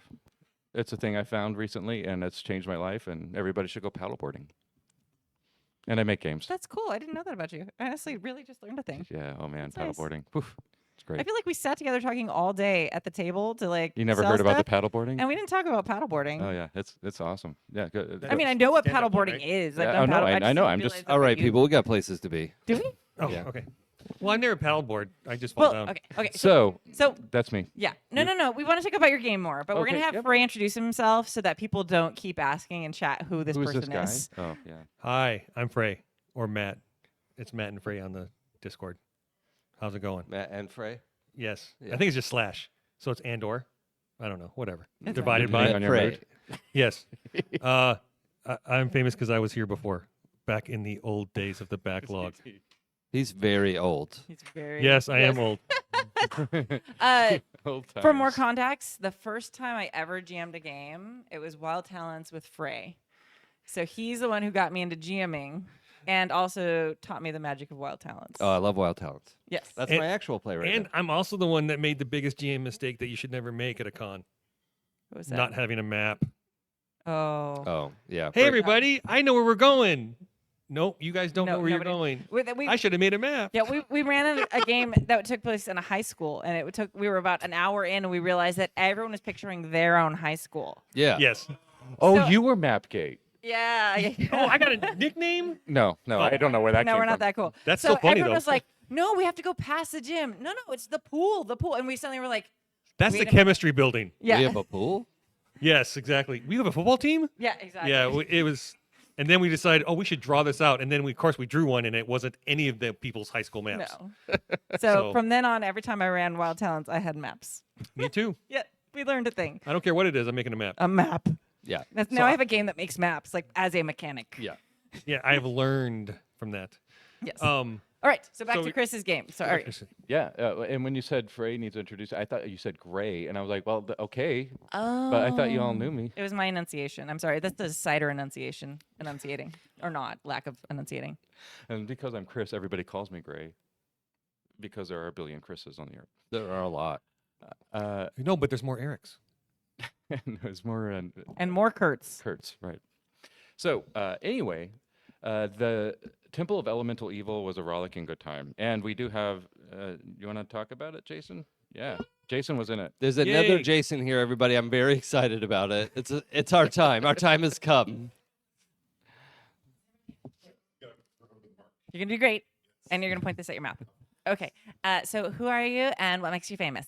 It's a thing I found recently, and it's changed my life. And everybody should go paddleboarding. And I make games. That's cool. I didn't know that about you. I honestly really just learned a thing. Yeah. Oh man, That's nice. paddleboarding. Whew, it's great. I feel like we sat together talking all day at the table to like. You never sell heard about the stuff, paddleboarding? and we didn't talk about paddleboarding. Oh yeah, it's awesome. Yeah. Good. I mean, I know what Stand-up one, paddleboarding right? is. Yeah, I've done no, paddle- I just know, didn't I'm just- realize that All right, you- people, we got places to be. Do we? Oh, Yeah. okay. Well, I've never paddleboard. I just fall Well, down. okay. So So that's me. yeah, no. We want to talk about your game more, but we're gonna Okay, have yep. Frey introduce himself so that people don't keep asking in chat who this Who's person this guy? is. Oh yeah. Hi, I'm Frey, or Matt. It's Matt and Frey on the Discord. How's it going? Matt and Frey. Yes. Yeah. I think it's just slash. So it's and/or. I don't know. Whatever. That's Divided Depending by. on your Frey. mood. Yes. I'm famous because I was here before, back in the old days of the backlog. He's very old. He's very Yes, I am old. Old For more times. context, the first time I ever GM'd a game, it was Wild Talents with Frey. So he's the one who got me into GMing and also taught me the magic of Wild Talents. Oh, I love Wild Talents. Yes. That's And- my actual play right And now. I'm also the one that made the biggest GM mistake that you should never make at a con, What was that? not having a map. Oh. Oh, yeah. Hey, Frey- everybody, I know where we're going. Nope, you guys don't No, know where you're nobody- going. We I should have made a map. Yeah, we ran a game that took place in a high school, and we were about an hour in, and we realized that everyone was picturing their own high school. Yeah. Yes. Oh, So- you were Mapgate. Yeah. Oh, I got a nickname? No, I don't know where that No, came we're not from. that cool. That's so so funny, everyone though. was like, "No, we have to go past the gym." No, it's the pool, and we suddenly were like, That's Wait the a minute. chemistry building. "Yeah, We have a pool? Yes, exactly. We have a football team? yeah, exactly." Yeah, it was. And then we decided, we should draw this out. And then, of course, we drew one, and it wasn't any of the people's high school maps. No. So from then on, every time I ran Wild Talents, I had maps. Me too. Yeah, we learned a thing. I don't care what it is. I'm making a map. A map. Yeah. Now I have a game that makes maps, like as a mechanic. Yeah. Yeah, I've learned from that. Yes. All right, so back So to we- Chris's game. Sorry. Yeah, and when you said Frey needs to introduce, I thought you said Gray, and I was like, well, okay, Oh. but I thought you all knew me. It was my enunciation. I'm sorry. That's the cider enunciating, or not, lack of enunciating. And because I'm Chris, everybody calls me Gray, because there are a billion Chris's on the earth. There are a lot. No, but there's more Erics. And there's more And more Kurtz. Kurtz, right? So anyway, the Temple of Elemental Evil was a rollicking good time, and we do have. You want to talk about it, Jason? Yeah, Jason was in it. There's another Yay. Jason here, everybody. I'm very excited about it. It's our time. Our time has come. You're gonna do great, and you're gonna point this at your mouth. Okay. So who are you, and what makes you famous?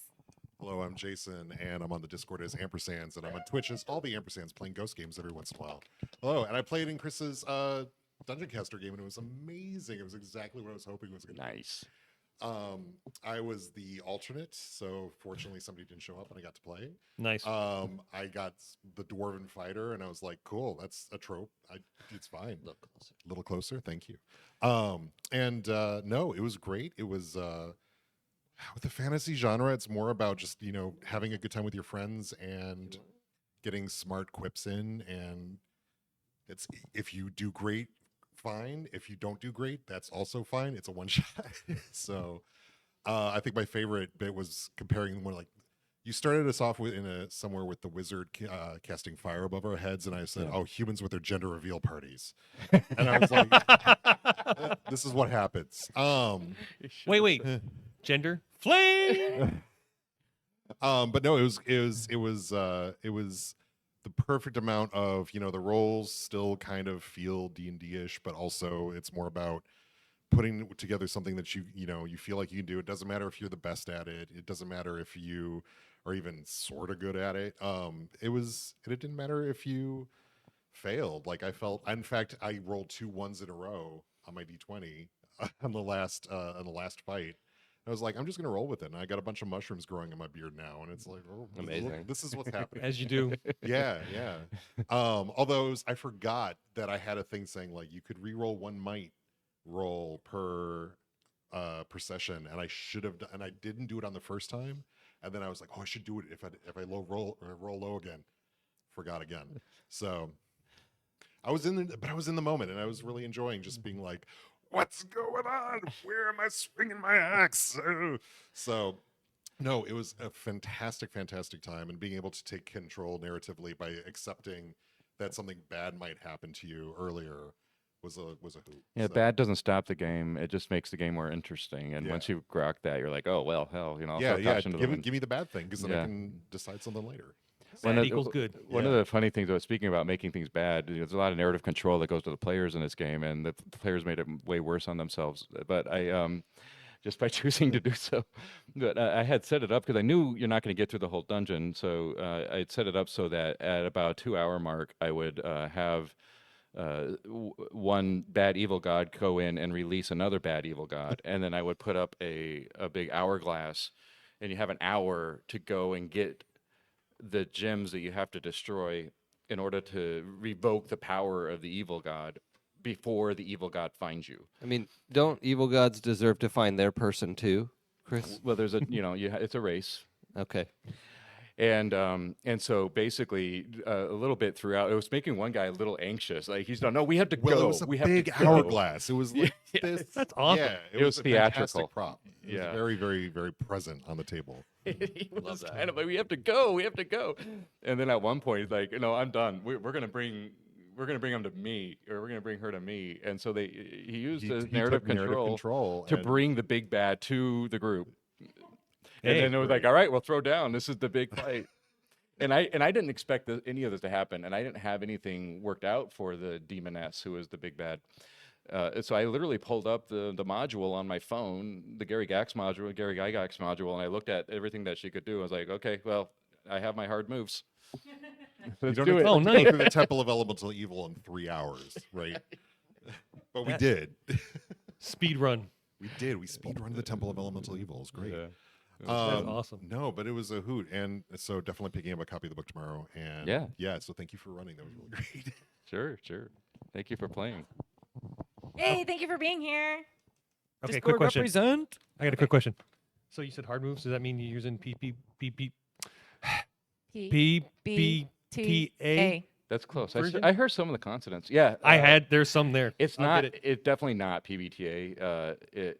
Hello, I'm Jason, and I'm on the Discord as Ampersands, and I'm on Twitch as all the Ampersands playing ghost games every once in a while. Hello, and I played in Chris's Dungeon Caster game, and it was amazing. It was exactly what I was hoping it was going to be. Nice. I was the alternate, so fortunately somebody didn't show up, and I got to play. Nice. I got the Dwarven Fighter, and I was like, cool, that's a trope. It's fine. Look closer. A little closer, thank you. No, it was great. It was with the fantasy genre, it's more about just, having a good time with your friends and getting smart quips in. And it's, if you do great, fine. If you don't do great, that's also fine. It's a one shot. So I think my favorite bit was comparing one, like, you started us off with somewhere with the wizard casting fire above our heads, and I said, "Oh, humans with their gender reveal parties," and I was like, "This is what happens." Wait. Gender flame. But no, it was the perfect amount of, the roles still kind of feel D&D-ish, but also it's more about putting together something that you feel like you can do. It doesn't matter if you're the best at it. It doesn't matter if you are even sort of good at it. It didn't matter if you failed. Like, in fact, I rolled 2 1s in a row on my D20 on the last fight. I was like, I'm just gonna roll with it, and I got a bunch of mushrooms growing in my beard now, and it's like, oh, Amazing. This is what's happening. As you do. Yeah. Although I forgot that I had a thing saying, like, you could re-roll 1 might roll per session, and I should have done, and I didn't do it on the first time, and then I was like, oh, I should do it if I roll low again. Forgot again. So I was in the moment, and I was really enjoying just being like, what's going on? Where am I swinging my axe? So, no, it was a fantastic, fantastic time, and being able to take control narratively by accepting that something bad might happen to you earlier was a hoot. Yeah, So, bad doesn't stop the game. It just makes the game more interesting. And Yeah. once you grok that, you're like, oh, well, hell, I'll yeah, throw caution to the wind. give me the bad thing, because then Yeah. I can decide something later. One Bad of- equals good. One of the funny things about speaking about making things bad, there's a lot of narrative control that goes to the players in this game, and the players made it way worse on themselves. But I, just by choosing to do so, but I had set it up because I knew you're not going to get through the whole dungeon. So I had set it up so that at about 2-hour mark, I would have one bad evil god go in and release another bad evil god, and then I would put up a big hourglass, and you have an hour to go and get the gems that you have to destroy in order to revoke the power of the evil god before the evil god finds you. I mean, don't evil gods deserve to find their person too, Chris? Well, there's a it's a race. Okay. And so basically, a little bit throughout, it was making one guy a little anxious. Like, he's done, no, we have to Well, go. it was a we have big to go. hourglass. It was like this. That's awesome. Yeah, It was a theatrical. fantastic prop. It Yeah. was very, very, very present on the table. He Love was that. kind of like, we have to go. And then at one point, he's like, no, I'm done. We're gonna bring him to me, or we're gonna bring her to me. And so he used his He narrative took control to and- bring the big bad to the group. And Hey, then it was like, all right, well, throw down. This is the big fight. And I didn't expect any of this to happen, and I didn't have anything worked out for the demoness who was the big bad. So I literally pulled up the module on my phone, the Gary Gygax module, and I looked at everything that she could do. I was like, okay, well, I have my hard moves. Let's don't do it. Oh, expect to nice. go through the Temple of Elemental Evil in 3 hours, right? But we did. Speed run. We did. We speedrun the Temple of Elemental Evil. It was great. Yeah. That's awesome. No, but it was a hoot. And so definitely picking up a copy of the book tomorrow. And Yeah. so thank you for running. That was really great. Sure. Thank you for playing. Hey, thank you for being here. Okay, Discord quick question. represent. I got a quick question. So you said hard moves. Does that mean you're using PPTA? That's close. Version? I heard some of the consonants. Yeah, There's some there. It's I'll not. get it. It's definitely not PBTA.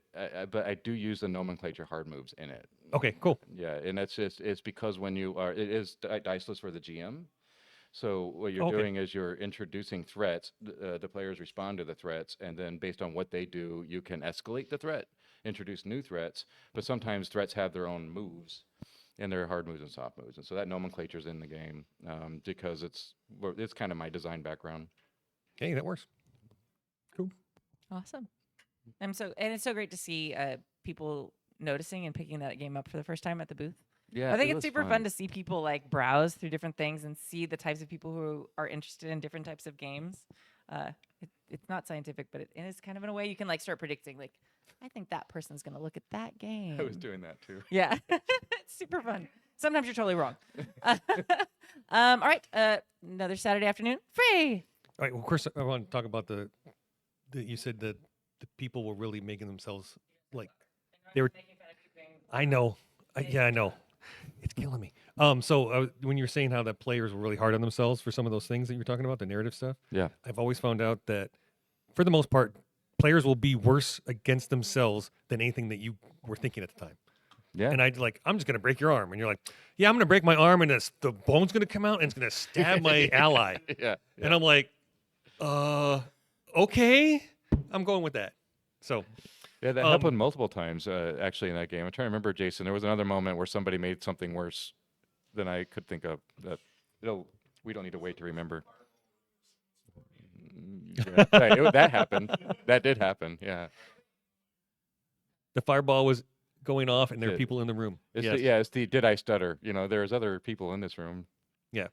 But I do use the nomenclature hard moves in it. Okay, cool. Yeah, and it's because when you are, it is diceless for the GM. So what you're Okay. doing is you're introducing threats. The players respond to the threats, and then based on what they do, you can escalate the threat, introduce new threats. But sometimes threats have their own moves, and there are hard moves and soft moves, and so that nomenclature is in the game because it's kind of my design background. Okay, that works. Awesome. And it's so great to see people noticing and picking that game up for the first time at the booth. Yeah, I think it it's was super fun to see people like browse through different things and see the types of people who are interested in different types of games. It's not scientific, but it is kind of in a way you can like start predicting. Like, I think that person's going to look at that game. I was doing that too. Yeah, it's super fun. Sometimes you're totally wrong. All right, another Saturday afternoon, free. All right. Well, of course, I want to talk about the you said that the people were really making themselves like they were. I know. Yeah, I know. It's killing me. So when you were saying how the players were really hard on themselves for some of those things that you were talking about, the narrative stuff. Yeah. I've always found out that, for the most part, players will be worse against themselves than anything that you were thinking at the time. Yeah. And I'm just going to break your arm. And you're like, yeah, I'm going to break my arm and the bone's going to come out and it's going to stab my ally. Yeah. And I'm like, okay, I'm going with that. So. Yeah, that happened multiple times actually in that game. I'm trying to remember, Jason. There was another moment where somebody made something worse than I could think of. We don't need to wait to remember. Yeah, that happened. That did happen. Yeah. The fireball was going off, and there were Did. people in the room. It's the did I stutter? There's other people in this room. Yeah.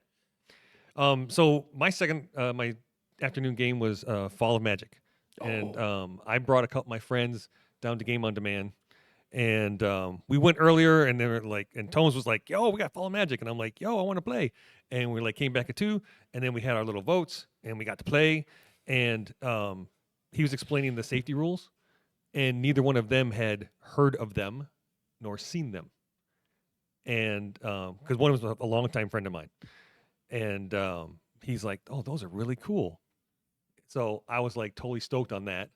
So my second, my afternoon game was Fall of Magic. And I brought a couple of my friends down to Game on Demand, and we went earlier, and they were like, and Tones was like, "Yo, we got Fall of Magic," and I'm like, "Yo, I want to play," and we came back at 2, and then we had our little votes, and we got to play, and he was explaining the safety rules, and neither one of them had heard of them nor seen them, and because one was a longtime friend of mine, and he's like, "Oh, those are really cool." So I was like totally stoked on that.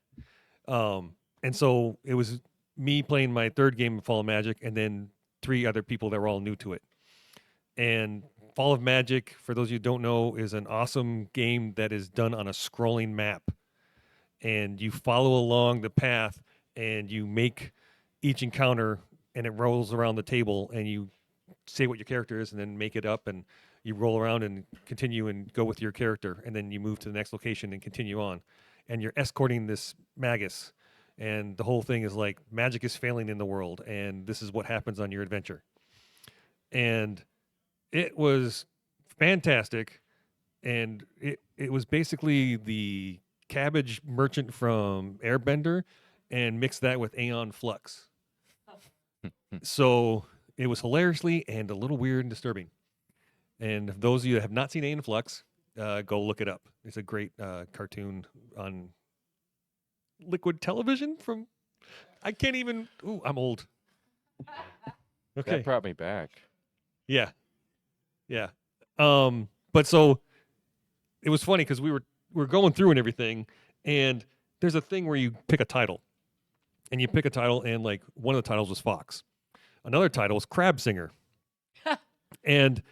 And so it was me playing my third game of Fall of Magic and then 3 other people that were all new to it. And Fall of Magic, for those of you who don't know, is an awesome game that is done on a scrolling map. And you follow along the path and you make each encounter and it rolls around the table and you say what your character is and then make it up and you roll around and continue and go with your character, and then you move to the next location and continue on. And you're escorting this magus, and the whole thing is like magic is failing in the world, and this is what happens on your adventure. And it was fantastic, and it was basically the cabbage merchant from Airbender and mixed that with Aeon Flux. So it was hilariously and a little weird and disturbing. And if those of you that have not seen Aeon Flux, go look it up. It's a great cartoon on Liquid Television from, I can't even, I'm old. Okay. That brought me back. Yeah. Yeah. But so it was funny because we were going through and everything, and there's a thing where you pick a title. And you pick a title, and like one of the titles was Fox. Another title was Crab Singer. And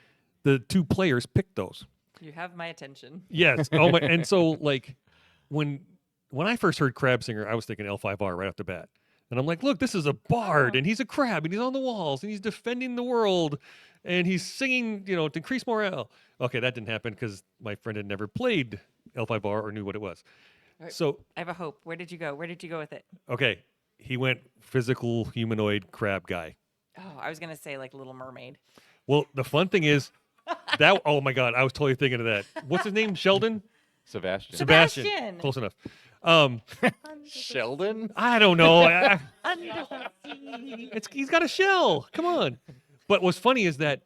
the 2 players picked those. You have my attention. Yes. Oh my! And so, like, when I first heard Crab Singer, I was thinking L5R right off the bat. And I'm like, look, this is a bard, and he's a crab, and he's on the walls, and he's defending the world, and he's singing, to increase morale. Okay, that didn't happen because my friend had never played L5R or knew what it was. Right. So I have a hope. Where did you go? Where did you go with it? okay, he went physical humanoid crab guy. Oh, I was gonna say like Little Mermaid. Well, the fun thing is that. Oh my God, I was totally thinking of that. What's his name? Sheldon. Sebastian. Sebastian. Close enough. Sheldon? I don't know. He's got a shell. Come on. But what's funny is that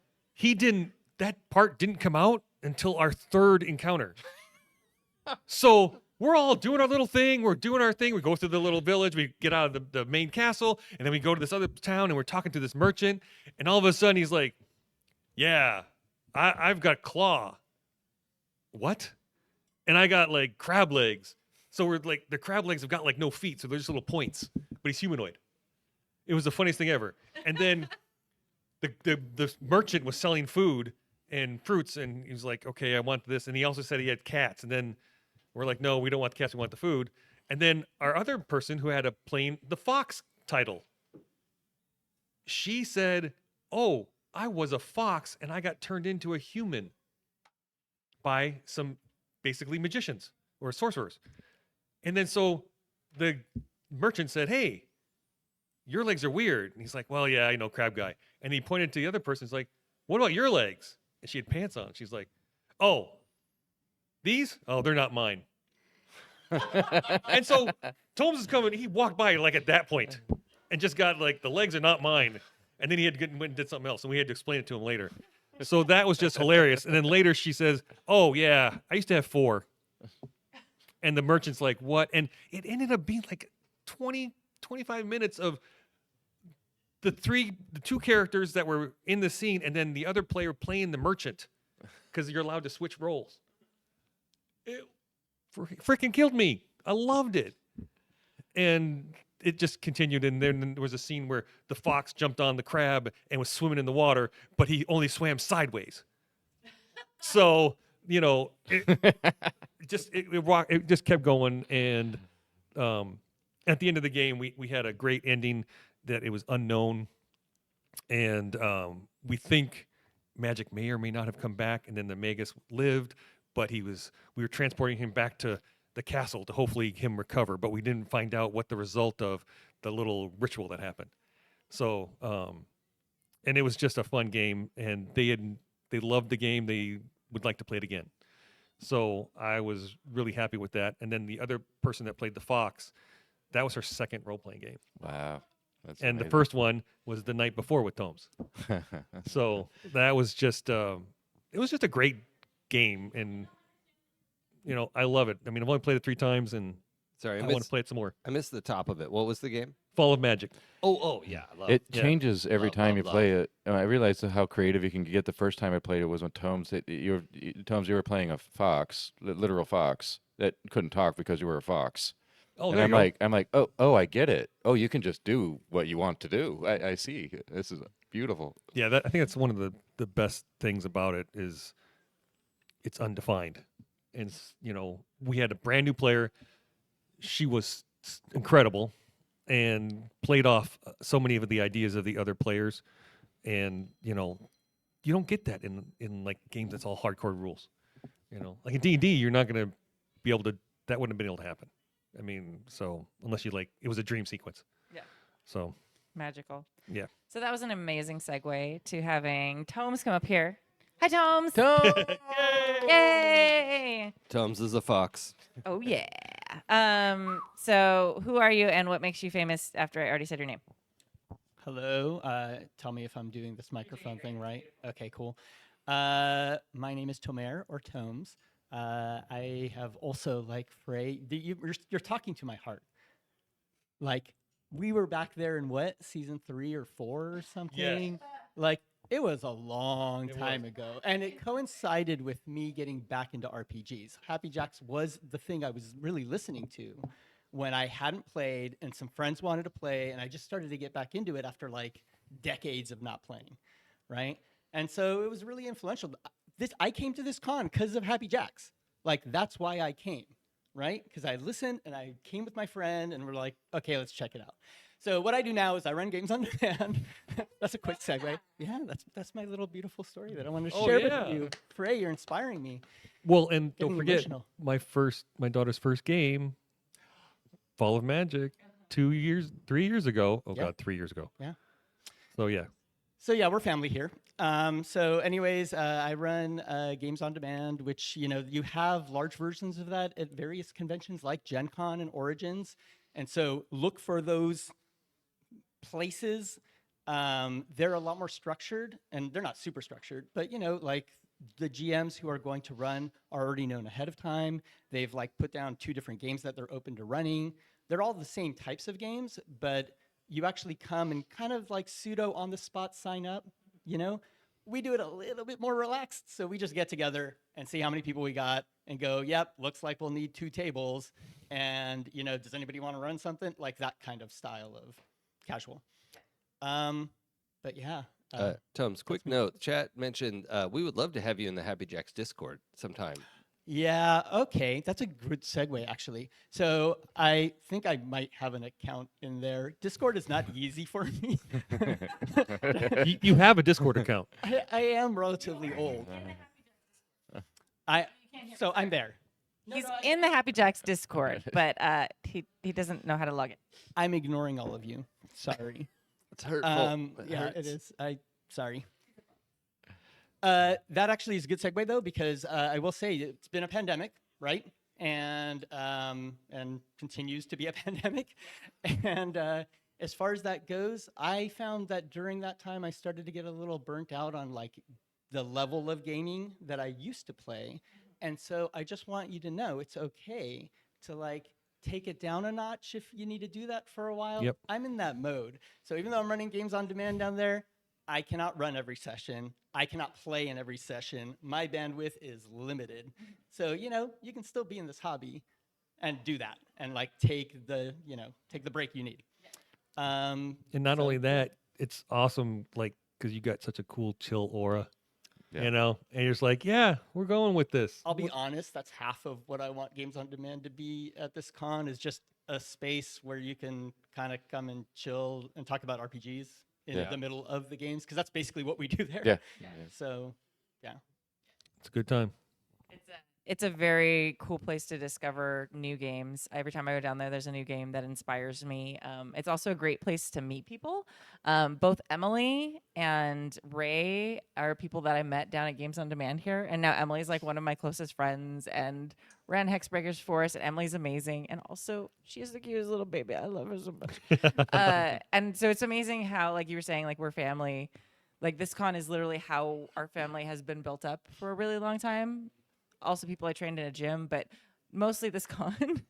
that part didn't come out until our 3rd encounter. So we're all doing our little thing. We're doing our thing. We go through the little village. We get out of the main castle, and then we go to this other town, and we're talking to this merchant. And all of a sudden, he's like, yeah, I've got claw. What? And I got like crab legs. So we're like, the crab legs have got like no feet, so they're just little points. But he's humanoid. It was the funniest thing ever. And then the merchant was selling food and fruits, and he was like, okay, I want this. And he also said he had cats. And then we're like, no, we don't want the cats, we want the food. And then our other person who had a plain the fox title, she said, oh, I was a fox and I got turned into a human by some basically magicians or sorcerers. And then so the merchant said, hey, your legs are weird. And he's like, well, yeah, I know, crab guy. And he pointed to the other person. He's like, what about your legs? And she had pants on. She's like, oh, these? Oh, they're not mine. And so Tomes is coming. He walked by like at that point and just got like, the legs are not mine. And then he had to went and did something else. And we had to explain it to him later. So that was just hilarious. And then later she says, oh, yeah, I used to have 4. And the merchant's like, what? And it ended up being like 20, 25 minutes of the 2 characters that were in the scene and then the other player playing the merchant because you're allowed to switch roles. It freaking killed me. I loved it. And it just continued. And then there was a scene where the fox jumped on the crab and was swimming in the water, but he only swam sideways. So, you know, it just kept going. And at the end of the game, we had a great ending that it was unknown. And we think Magic may or may not have come back. And then the Magus lived, but we were transporting him back to the castle to hopefully him recover, but we didn't find out what the result of the little ritual that happened. So, and it was just a fun game, and they loved the game. They would like to play it again. So I was really happy with that. And then the other person that played the fox, that was her second role-playing game. Wow. That's and amazing. the first one was the night before with Tomes. So that was just, it was just a great game. And, you know, I love it. I mean, I've only played it 3 times, and Sorry, I want to play it some more. I missed the top of it. What was the game? Fall of Magic. Oh, yeah. I love It Yeah. changes every Love, time love, you love. play it. I realized how creative you can get. The first time I played it was when Tomes, Tomes, you were playing a fox, literal fox that couldn't talk because you were a fox. Oh, And there you I'm like, oh, I get it. Oh, you can just do what you want to do. I see. This is beautiful. Yeah, I think that's one of the best things about it is it's undefined. And, you know, we had a brand new player. She was incredible and played off so many of the ideas of the other players. And, you know, you don't get that in like games that's all hardcore rules. You know, like in D&D, you're not going to be able to, that wouldn't have been able to happen. I mean, so unless you like, it was a dream sequence. Yeah. So. Magical. Yeah. So that was an amazing segue to having Tomes come up here. Hi, Tomes. Yay! Tomes is a fox. Oh, yeah. So who are you and what makes you famous after I already said your name? Hello. Tell me if I'm doing this microphone thing right. Okay, cool. My name is Tomer or Tomes. I have also, like Frey, you're talking to my heart. Like, we were back there in what, season 3 or 4 or something? Yes. Like, it was a long time ago. And it coincided with me getting back into RPGs. Happy Jacks was the thing I was really listening to when I hadn't played and some friends wanted to play, and I just started to get back into it after like decades of not playing, right? And so it was really influential. I came to this con because of Happy Jacks. Like, that's why I came, right? Because I listened and I came with my friend and we're like, okay, let's check it out. So what I do now is I run games on demand. That's a quick segue. Yeah, that's my little beautiful story that I wanted to share with you. Frey, you're inspiring me. Well, and don't Getting forget emotional. my daughter's first game, Fall of Magic, 3 years ago. Oh Yeah. God, 3 years ago. Yeah. So yeah. So yeah, we're family here. So anyways, I run games on demand, which, you know, you have large versions of that at various conventions like Gen Con and Origins. And so look for those places. They're a lot more structured, and they're not super structured, but, you know, like the GMs who are going to run are already known ahead of time. They've like put down 2 different games that they're open to running. They're all the same types of games, but you actually come and kind of like pseudo on the spot sign up, you know? We do it a little bit more relaxed. So we just get together and see how many people we got and go, yep, looks like we'll need 2 tables. And, you know, does anybody want to run something? Like that kind of style of casual. But yeah. Tums, quick note. Chat mentioned we would love to have you in the Happy Jacks Discord sometime. Yeah, okay. That's a good segue, actually. So I think I might have an account in there. Discord is not easy for me. You have a Discord account. I am relatively old. So I'm there. He's in the Happy Jacks Discord, but he doesn't know how to log in. I'm ignoring all of you. Sorry. It's hurtful. Yeah, it is. Sorry. That actually is a good segue though, because I will say it's been a pandemic, right? And continues to be a pandemic. And as far as that goes, I found that during that time I started to get a little burnt out on like the level of gaming that I used to play. And so I just want you to know it's okay to like take it down a notch if you need to do that for a while. Yep. I'm in that mode. So even though I'm running games on demand down there, I cannot run every session. I cannot play in every session. My bandwidth is limited. So, you know, you can still be in this hobby and do that and like take the break you need. And not only that, it's awesome, like, because you got such a cool chill aura, you know, and you're just like, yeah, we're going with this. I'll be honest, that's half of what I want Games on Demand to be at this con is just a space where you can kind of come and chill and talk about RPGs in the middle of the games, because that's basically what we do there. Yeah. So, yeah. It's a good time. It's a very cool place to discover new games. Every time I go down there, there's a new game that inspires me. It's also a great place to meet people. Both Emily and Ray are people that I met down at Games on Demand here. And now Emily's like one of my closest friends and ran Hexbreakers for us. And Emily's amazing. And also, she is the cutest little baby. I love her so much. And so it's amazing how, like you were saying, like we're family. Like this con is literally how our family has been built up for a really long time. Also people I trained in a gym, but mostly this con.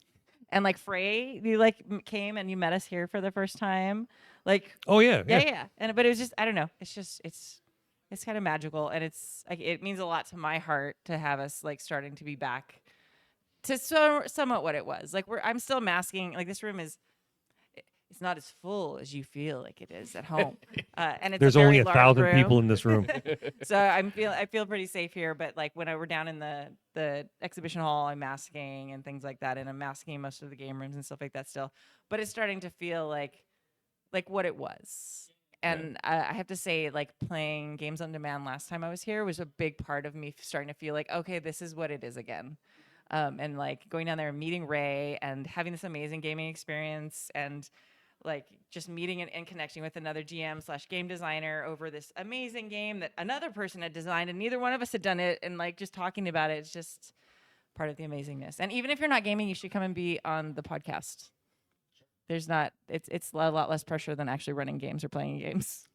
And like Frey, you like came and you met us here for the first time. Like, oh yeah. And but it was just, I don't know. It's just, it's kind of magical, and it's like it means a lot to my heart to have us like starting to be back to somewhat what it was. Like I'm still masking. Like this room is. It's not as full as you feel like it is at home, and it's there's only 1,000 people in this room. So I feel pretty safe here. But like when we're down in the exhibition hall, I'm masking and things like that, and I'm masking most of the game rooms and stuff like that still. But it's starting to feel like what it was. And I have to say, like playing Games on Demand last time I was here was a big part of me starting to feel like, okay, this is what it is again. And like going down there and meeting Ray and having this amazing gaming experience, and like just meeting and connecting with another GM/game designer over this amazing game that another person had designed and neither one of us had done it, and like just talking about it, it's just part of the amazingness. And even if you're not gaming, you should come and be on the podcast. It's a lot less pressure than actually running games or playing games.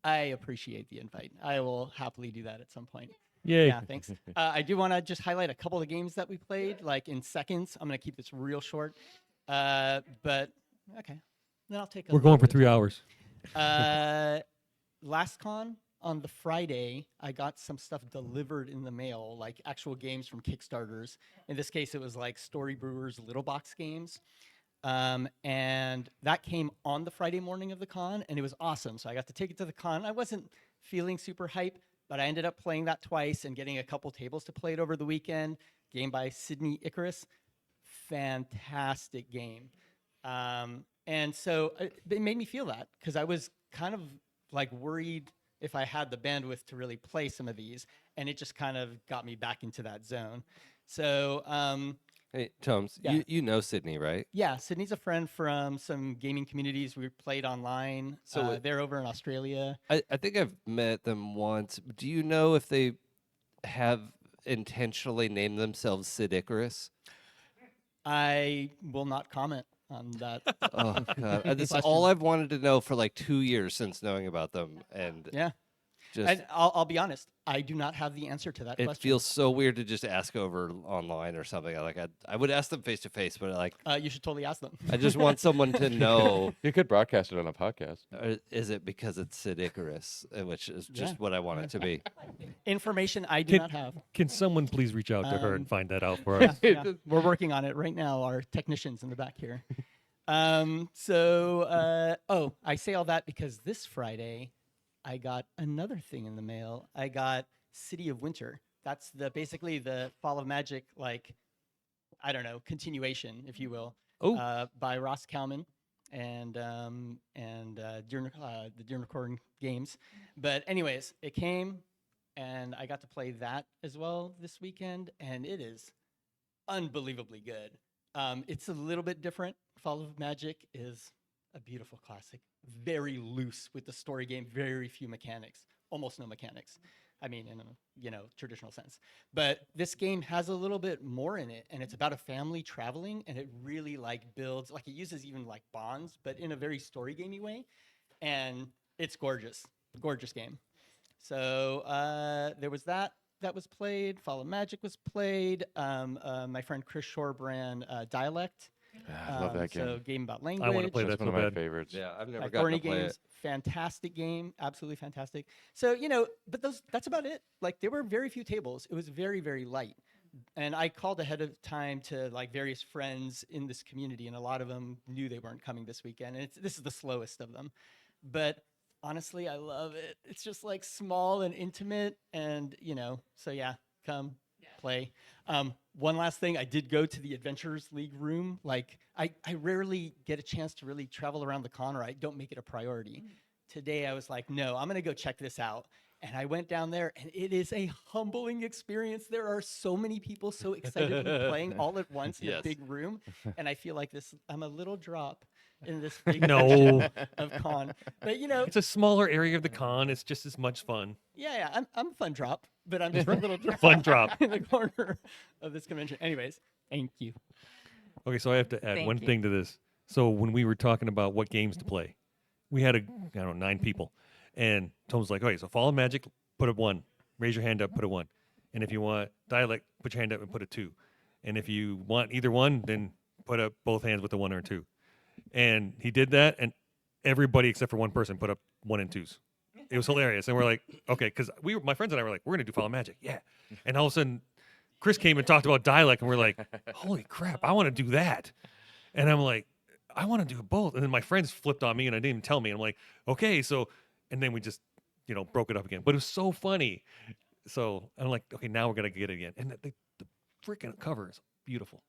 I appreciate the invite. I will happily do that at some point. Yay. Yeah, thanks. I do want to just highlight a couple of games that we played, like in seconds. I'm going to keep this real short. But okay, then I'll take. We're going for 3 hours. Last con on the Friday, I got some stuff delivered in the mail, like actual games from Kickstarters. In this case, it was like Story Brewers Little Box games, and that came on the Friday morning of the con, and it was awesome. So I got to take it to the con. I wasn't feeling super hype, but I ended up playing that twice and getting a couple tables to play it over the weekend. Game by Sydney Icarus. Fantastic game. And so it made me feel that, because I was kind of like worried if I had the bandwidth to really play some of these, and it just kind of got me back into that zone. So hey, Tums, yeah. you know Sydney, right? Yeah, Sydney's a friend from some gaming communities we played online. So they're over in Australia. I think I've met them once. Do you know if they have intentionally named themselves Sid Icarus? I will not comment on that. Oh God, this is all I've wanted to know for like 2 years since knowing about them. And yeah, And I'll be honest, I do not have the answer to that It question. feels so weird to just ask over online or something. I would ask them face to face, but You should totally ask them. I just want someone to know. You could broadcast it on a podcast. Is it because it's Sid Icarus, which is just Yeah. what I want it to be? Information I do not have. Can someone please reach out to her and find that out for Yeah, us? yeah. We're working on it right now. Our technicians in the back here. I say all that because this Friday, I got another thing in the mail. I got City of Winter. That's basically the Fall of Magic, continuation, if you will, by Ross Kalman and the Unicorn Games. But anyways, it came, and I got to play that as well this weekend, and it is unbelievably good. It's a little bit different. Fall of Magic is a beautiful classic, very loose with the story game, very few mechanics, almost no mechanics. I mean, in a traditional sense. But this game has a little bit more in it, and it's about a family traveling, and it really builds, it uses even bonds, but in a very story gamey way, and it's gorgeous game. So there was that was played. Fall of Magic was played. My friend Chris Shorebrand, Dialect. I love that game. So game about language. I want to play That's that one so of my bad. favorites. Yeah, I've never By gotten Thorny to play Games, it. fantastic game, absolutely fantastic. So but that's about it. There were very few tables. It was very, very light, and I called ahead of time to various friends in this community, and a lot of them knew they weren't coming this weekend. And this is the slowest of them, but honestly, I love it. It's just small and intimate, and so yeah, come play. One last thing, I did go to the Adventurers League room. I rarely get a chance to really travel around the con, or I don't make it a priority. Today I was like, no, I'm gonna go check this out. And I went down there, and it is a humbling experience. There are so many people so excitedly playing all at once in a Yes. big room, and I feel like I'm a little drop in this big No. ocean of con. But It's a smaller area of the con. It's just as much fun. yeah, I'm a fun drop, but I'm just a little drop Fun drop. in the corner of this convention. Anyways, thank you. Okay, so I have to add Thank one you. thing to this. So when we were talking about what games to play, we had 9 people, and Tom was like, "Okay, so Fall of Magic, put a 1. Raise your hand up, put a 1. And if you want Dialect, put your hand up and put a 2. And if you want either one, then put up both hands with a 1 or a 2." And he did that, and everybody except for one person put up 1 and 2s. It was hilarious, and we're like, okay, because my friends and I were like, we're gonna do Fall of Magic, yeah. And all of a sudden, Chris came and talked about Dialect, and we're like, holy crap, I want to do that. And I'm like, I want to do both. And then my friends flipped on me, and I didn't even tell me. And I'm like, okay, so, and then we just, broke it up again. But it was so funny. So I'm like, okay, now we're gonna get it again. And the freaking cover is beautiful.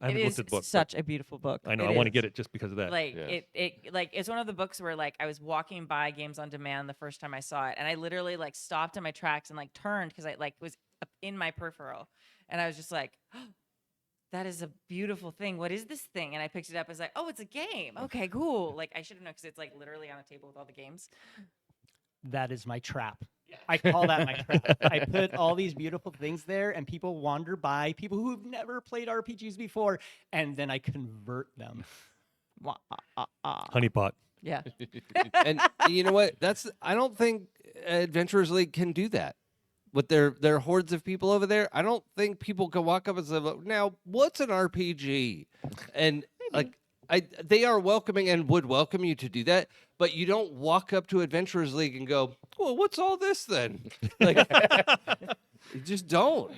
I It haven't is looked at the book. but such a beautiful book. I know. It I want to is. get it just because of that. Yes. It's one of the books where I was walking by Games on Demand the first time I saw it, and I literally stopped in my tracks and turned because I was up in my peripheral, and I was just like, oh, that is a beautiful thing. What is this thing? And I picked it up. I was like, oh, it's a game. Okay, cool. I should have known because it's literally on a table with all the games. That is my trap. I call that my trap. I put all these beautiful things there, and people wander by, people who've never played RPGs before, and then I convert them. Honeypot. Yeah. And you know what? I don't think Adventurers League can do that with their hordes of people over there. I don't think people can walk up and say, "Now, what's an RPG?" And they are welcoming and would welcome you to do that, but you don't walk up to Adventurers League and go, "Well, what's all this then?" You just don't.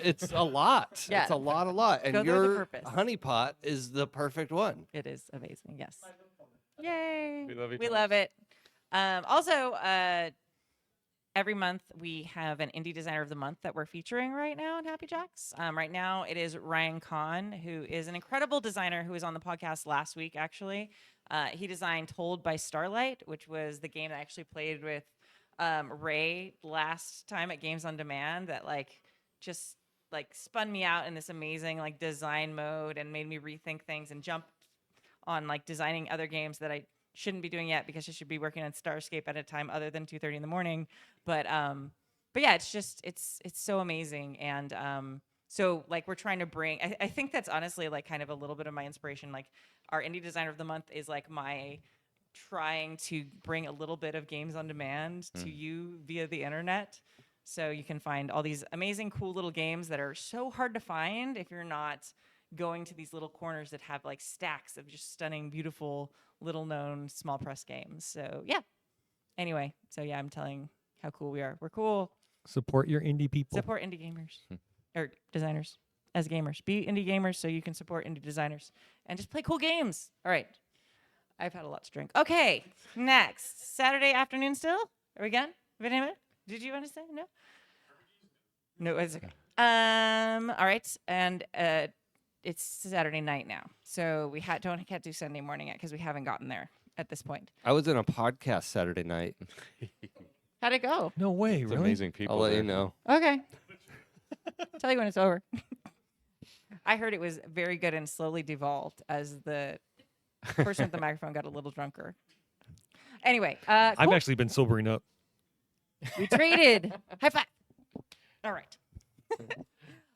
It's a lot. Yeah. It's a lot. And Go there with a your purpose. honeypot is the perfect one. It is amazing. Yes. Yay. We love you, We Thomas. love it. Also, every month we have an indie designer of the month that we're featuring right now in Happy Jacks. Right now it is Ryan Kahn, who is an incredible designer who was on the podcast last week, actually. He designed Told by Starlight, which was the game that I actually played with Ray last time at Games on Demand that just spun me out in this amazing design mode and made me rethink things and jump on designing other games that I shouldn't be doing yet because I should be working on Starscape at a time other than 2:30 in the morning. But yeah, it's so amazing. And so we're trying to bring, I think that's honestly kind of a little bit of my inspiration. Our indie designer of the month is my trying to bring a little bit of games on demand to you via the internet. So you can find all these amazing, cool little games that are so hard to find if you're not going to these little corners that have like stacks of just stunning, beautiful, little known small press games. So yeah. Anyway, so yeah, I'm telling how cool we are. We're cool. Support your indie people. Support indie gamers or designers as gamers. Be indie gamers so you can support indie designers and just play cool games. All right. I've had a lot to drink. Okay, next. Saturday afternoon still? Are we again? Did you want to say? No? No, it's okay. All right. And it's Saturday night now. So we can't do Sunday morning yet because we haven't gotten there at this point. I was in a podcast Saturday night. How'd it go? No way, It's really? amazing people. I'll let there. you know. Okay. Tell you when it's over. I heard it was very good and slowly devolved as the person with the microphone got a little drunker. Anyway, I've cool. actually been sobering up. We traded. High five. All right.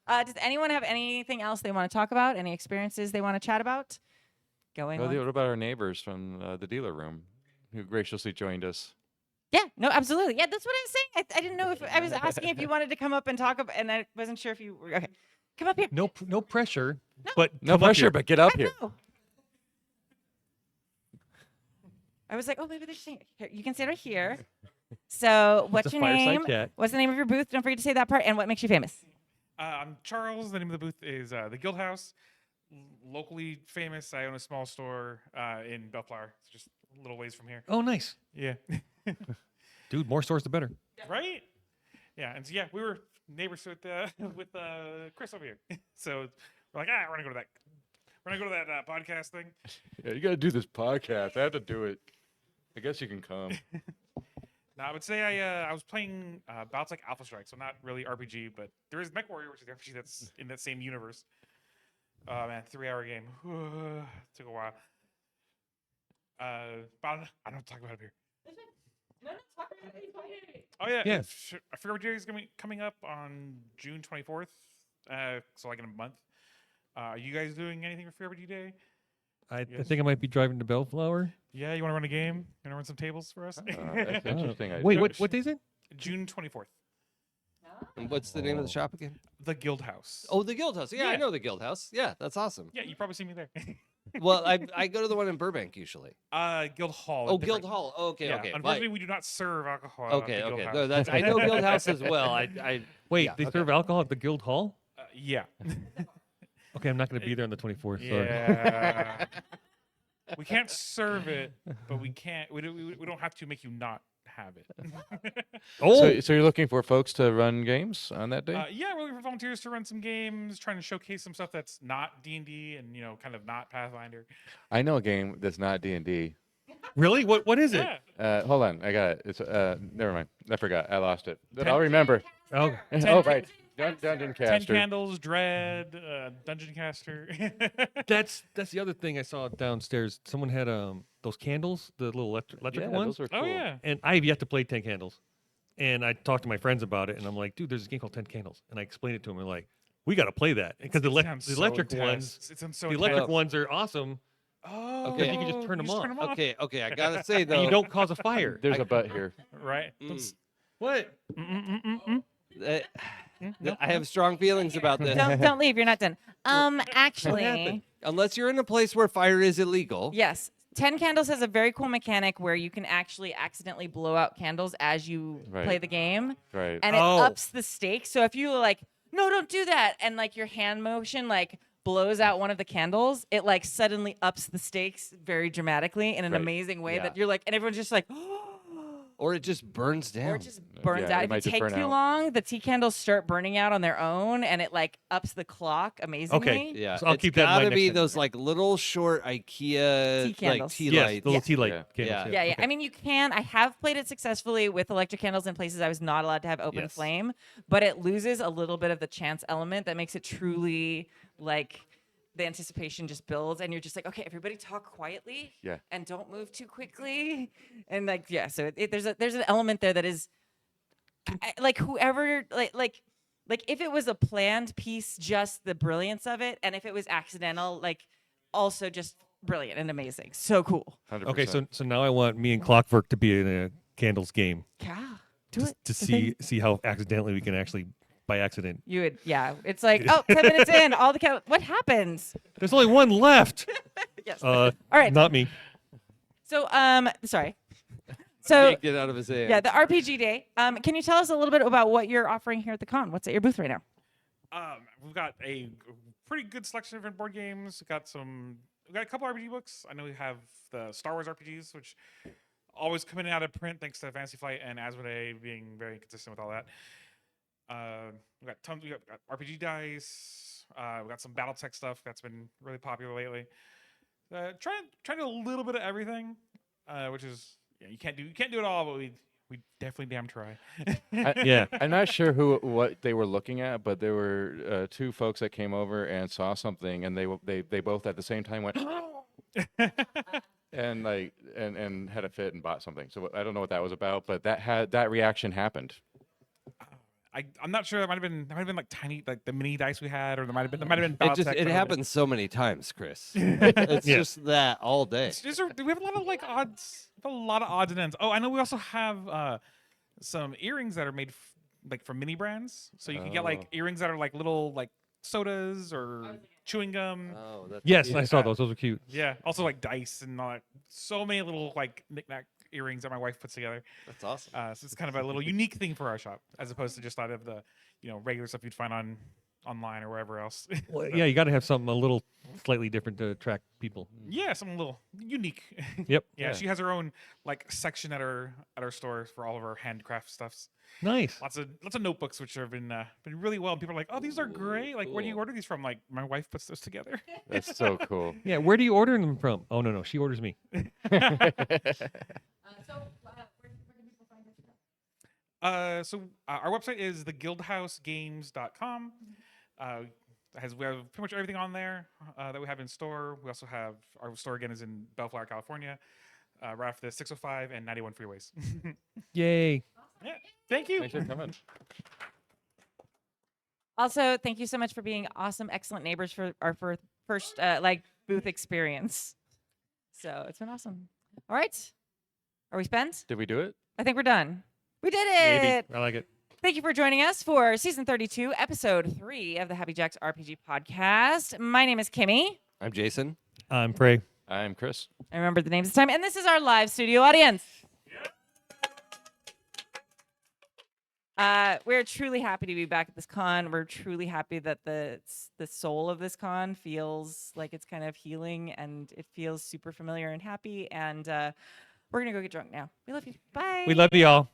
Does anyone have anything else they want to talk about? Any experiences they want to chat about? Going on? What about our neighbors from the dealer room who graciously joined us? Yeah, no, absolutely. Yeah, that's what I was saying. I didn't know if I was asking if you wanted to come up and talk about, and I wasn't sure if you were okay. Come up here. No pressure, but No come up pressure, here. but get up I here. know. I was like, oh, maybe there's here. You can sit right here. So, what's a your fireside name? chat. What's the name of your booth? Don't forget to say that part. And what makes you famous? I'm Charles. The name of the booth is the Guild House. Locally famous. I own a small store in Bellflower. It's just a little ways from here. Oh, nice. Yeah. Dude, more stores the better. Right? Yeah. And so, yeah, we were neighbors with Chris over here. So we're like, we're gonna go to that. We're gonna go to that podcast thing. Yeah, you got to do this podcast. I have to do it. I guess you can come. No, I would say I was playing bouts like Alpha Strike, so not really RPG, but there is Mech Warrior, which is the RPG that's in that same universe. Oh man, 3-hour game. Took a while. But I don't talk about it here. Oh yeah, Yeah. I forget what day is gonna be coming up on June 24th. So like in a month. Are you guys doing anything for Fair RPG Day? I Yes. think I might be driving to Bellflower. Yeah, you want to run a game? You want to run some tables for us? That's interesting. I- Wait, what day is it? June 24th. And what's the name of the shop again? The Guild House. Oh, the Guild House. Yeah, I Yeah. know the Guild House. Yeah, that's awesome. Yeah, you probably see me there. Well, I go to the one in Burbank usually. Guild Hall. Oh, different- Guild Hall. Oh, okay, Yeah, okay. unfortunately, we do not serve alcohol. at Okay, the Guild okay. House. No, that's I know Guild House as well. I Wait, yeah, they okay. serve alcohol at the Guild Hall? Yeah. Okay, I'm not going to be there on the 24th. Sorry. Yeah. We can't serve it, but we can't. We don't have to make you not have it. Oh, So you're looking for folks to run games on that day? Yeah, we're looking for volunteers to run some games, trying to showcase some stuff that's not D&D and kind of not Pathfinder. I know a game that's not D&D. really? What is it? Yeah. Hold on, I got it. It's never mind. I forgot. I lost it. But I'll remember. Oh, Oh right, Dungeon 10 Caster. Candles, Dread, Dungeon Caster. that's the other thing I saw downstairs. Someone had those candles, the little electric Yeah, ones, those are cool. Oh yeah. and I have yet to play 10 Candles. And I talked to my friends about it, and I'm like, dude, there's a game called 10 Candles, and I explained it to them. And they're like, we got to play that because the Sounds the so electric intense. ones, It sounds so the electric intense. ones are awesome. Oh, Okay. You can just turn them off. Okay, I gotta say though, And you don't cause a fire. There's a butt here. Right. What? uh, I have strong feelings about this. Don't leave. You're not done. happened? Actually, Unless you're in a place where fire is illegal. yes. 10 Candles has a very cool mechanic where you can actually accidentally blow out candles as you Right. play the game. Right. And it Oh. ups the stakes. So if you like, no, don't do that, and like your hand motion like blows out one of the candles, it like suddenly ups the stakes very dramatically in an Right. amazing way Yeah. that you're like, and everyone's just like, Or it just burns down. or it just burns Yeah, out. it If might it just takes burn too out. long, the tea candles start burning out on their own, and it like ups the clock amazingly. Yeah, So I'll it's keep that in mind gotta next be time. those like little short IKEA Tea candles. like tea Yes, lights. the little tea light Yeah. candles. Yeah. Yeah. Okay. I mean, you can. I have played it successfully with electric candles in places I was not allowed to have open Yes. flame, but it loses a little bit of the chance element that makes it truly like the anticipation just builds, and you're just like, okay, everybody talk quietly, Yeah. and don't move too quickly, and like, yeah. So there's an element there that is like whoever like if it was a planned piece, just the brilliance of it, and if it was accidental, like also just brilliant and amazing. So cool. 100%. Okay, so now I want me and Clockwork to be in a Candles game Yeah, do just it. to The thing- see how accidentally we can actually by accident. You would, yeah. It's like, oh, 10 minutes in, all the what happens? There's only one left. Yes. All right. Not me. So, sorry. So, Can't get out of his hand. yeah, the RPG day. Can you tell us a little bit about what you're offering here at the con? What's at your booth right now? We've got a pretty good selection of different board games. We've got a couple RPG books. I know we have the Star Wars RPGs, which always come in and out of print thanks to Fantasy Flight and Asmodee being very consistent with all that. We got RPG dice. We got some BattleTech stuff that's been really popular lately. Trying to do a little bit of everything, which is you can't do it all, but we definitely damn try. Yeah. I'm not sure what they were looking at, but there were two folks that came over and saw something, and they both at the same time went and and had a fit and bought something. So I don't know what that was about, but that reaction happened. I'm not sure. It might have been like tiny, like the mini dice we had, or there might have been. BattleTech, It happens so many times, Chris. It's just that all day. We have a lot of odds. A lot of odds and ends. Oh, I know. We also have some earrings that are made from mini brands, so you can get earrings that are like little sodas or chewing gum. Oh, that's Yes, cute. I saw those. Those were cute. Yeah, also dice and all that. So many little knick-knack earrings that my wife puts together. That's awesome. So it's kind of a little unique thing for our shop, as opposed to just a lot of the regular stuff you'd find online or wherever else. Well, yeah, you got to have something a little slightly different to attract people. Yeah, something a little unique. Yep. Yeah, she has her own section at her store for all of her handcraft stuffs. Nice. Lots of notebooks which have been really well. And people are like, "Oh, these are great! Where do you cool. order these from?" Like, my wife puts those together. That's so cool. Yeah, where do you order them from? Oh, no, she orders me. So our website is theguildhousegames.com. We have pretty much everything on there that we have in store. We also have our store again is in Bellflower, California, right off the 605 and 91 freeways. Yay. Yeah, thank you. Thanks for coming. Also, thank you so much for being awesome, excellent neighbors for our first booth experience. So it's been awesome. All right, are we spent? Did we do it? I think we're done. We did it. Maybe. I like it. Thank you for joining us for season 32, episode 3 of the Happy Jacks RPG podcast. My name is Kimmy. I'm Jason. I'm Prey. I'm Chris. I remembered the names this time, and this is our live studio audience. We're truly happy to be back at this con. We're truly happy that the soul of this con feels like it's kind of healing, and it feels super familiar and happy. And we're gonna go get drunk now. We love you. Bye. We love you all.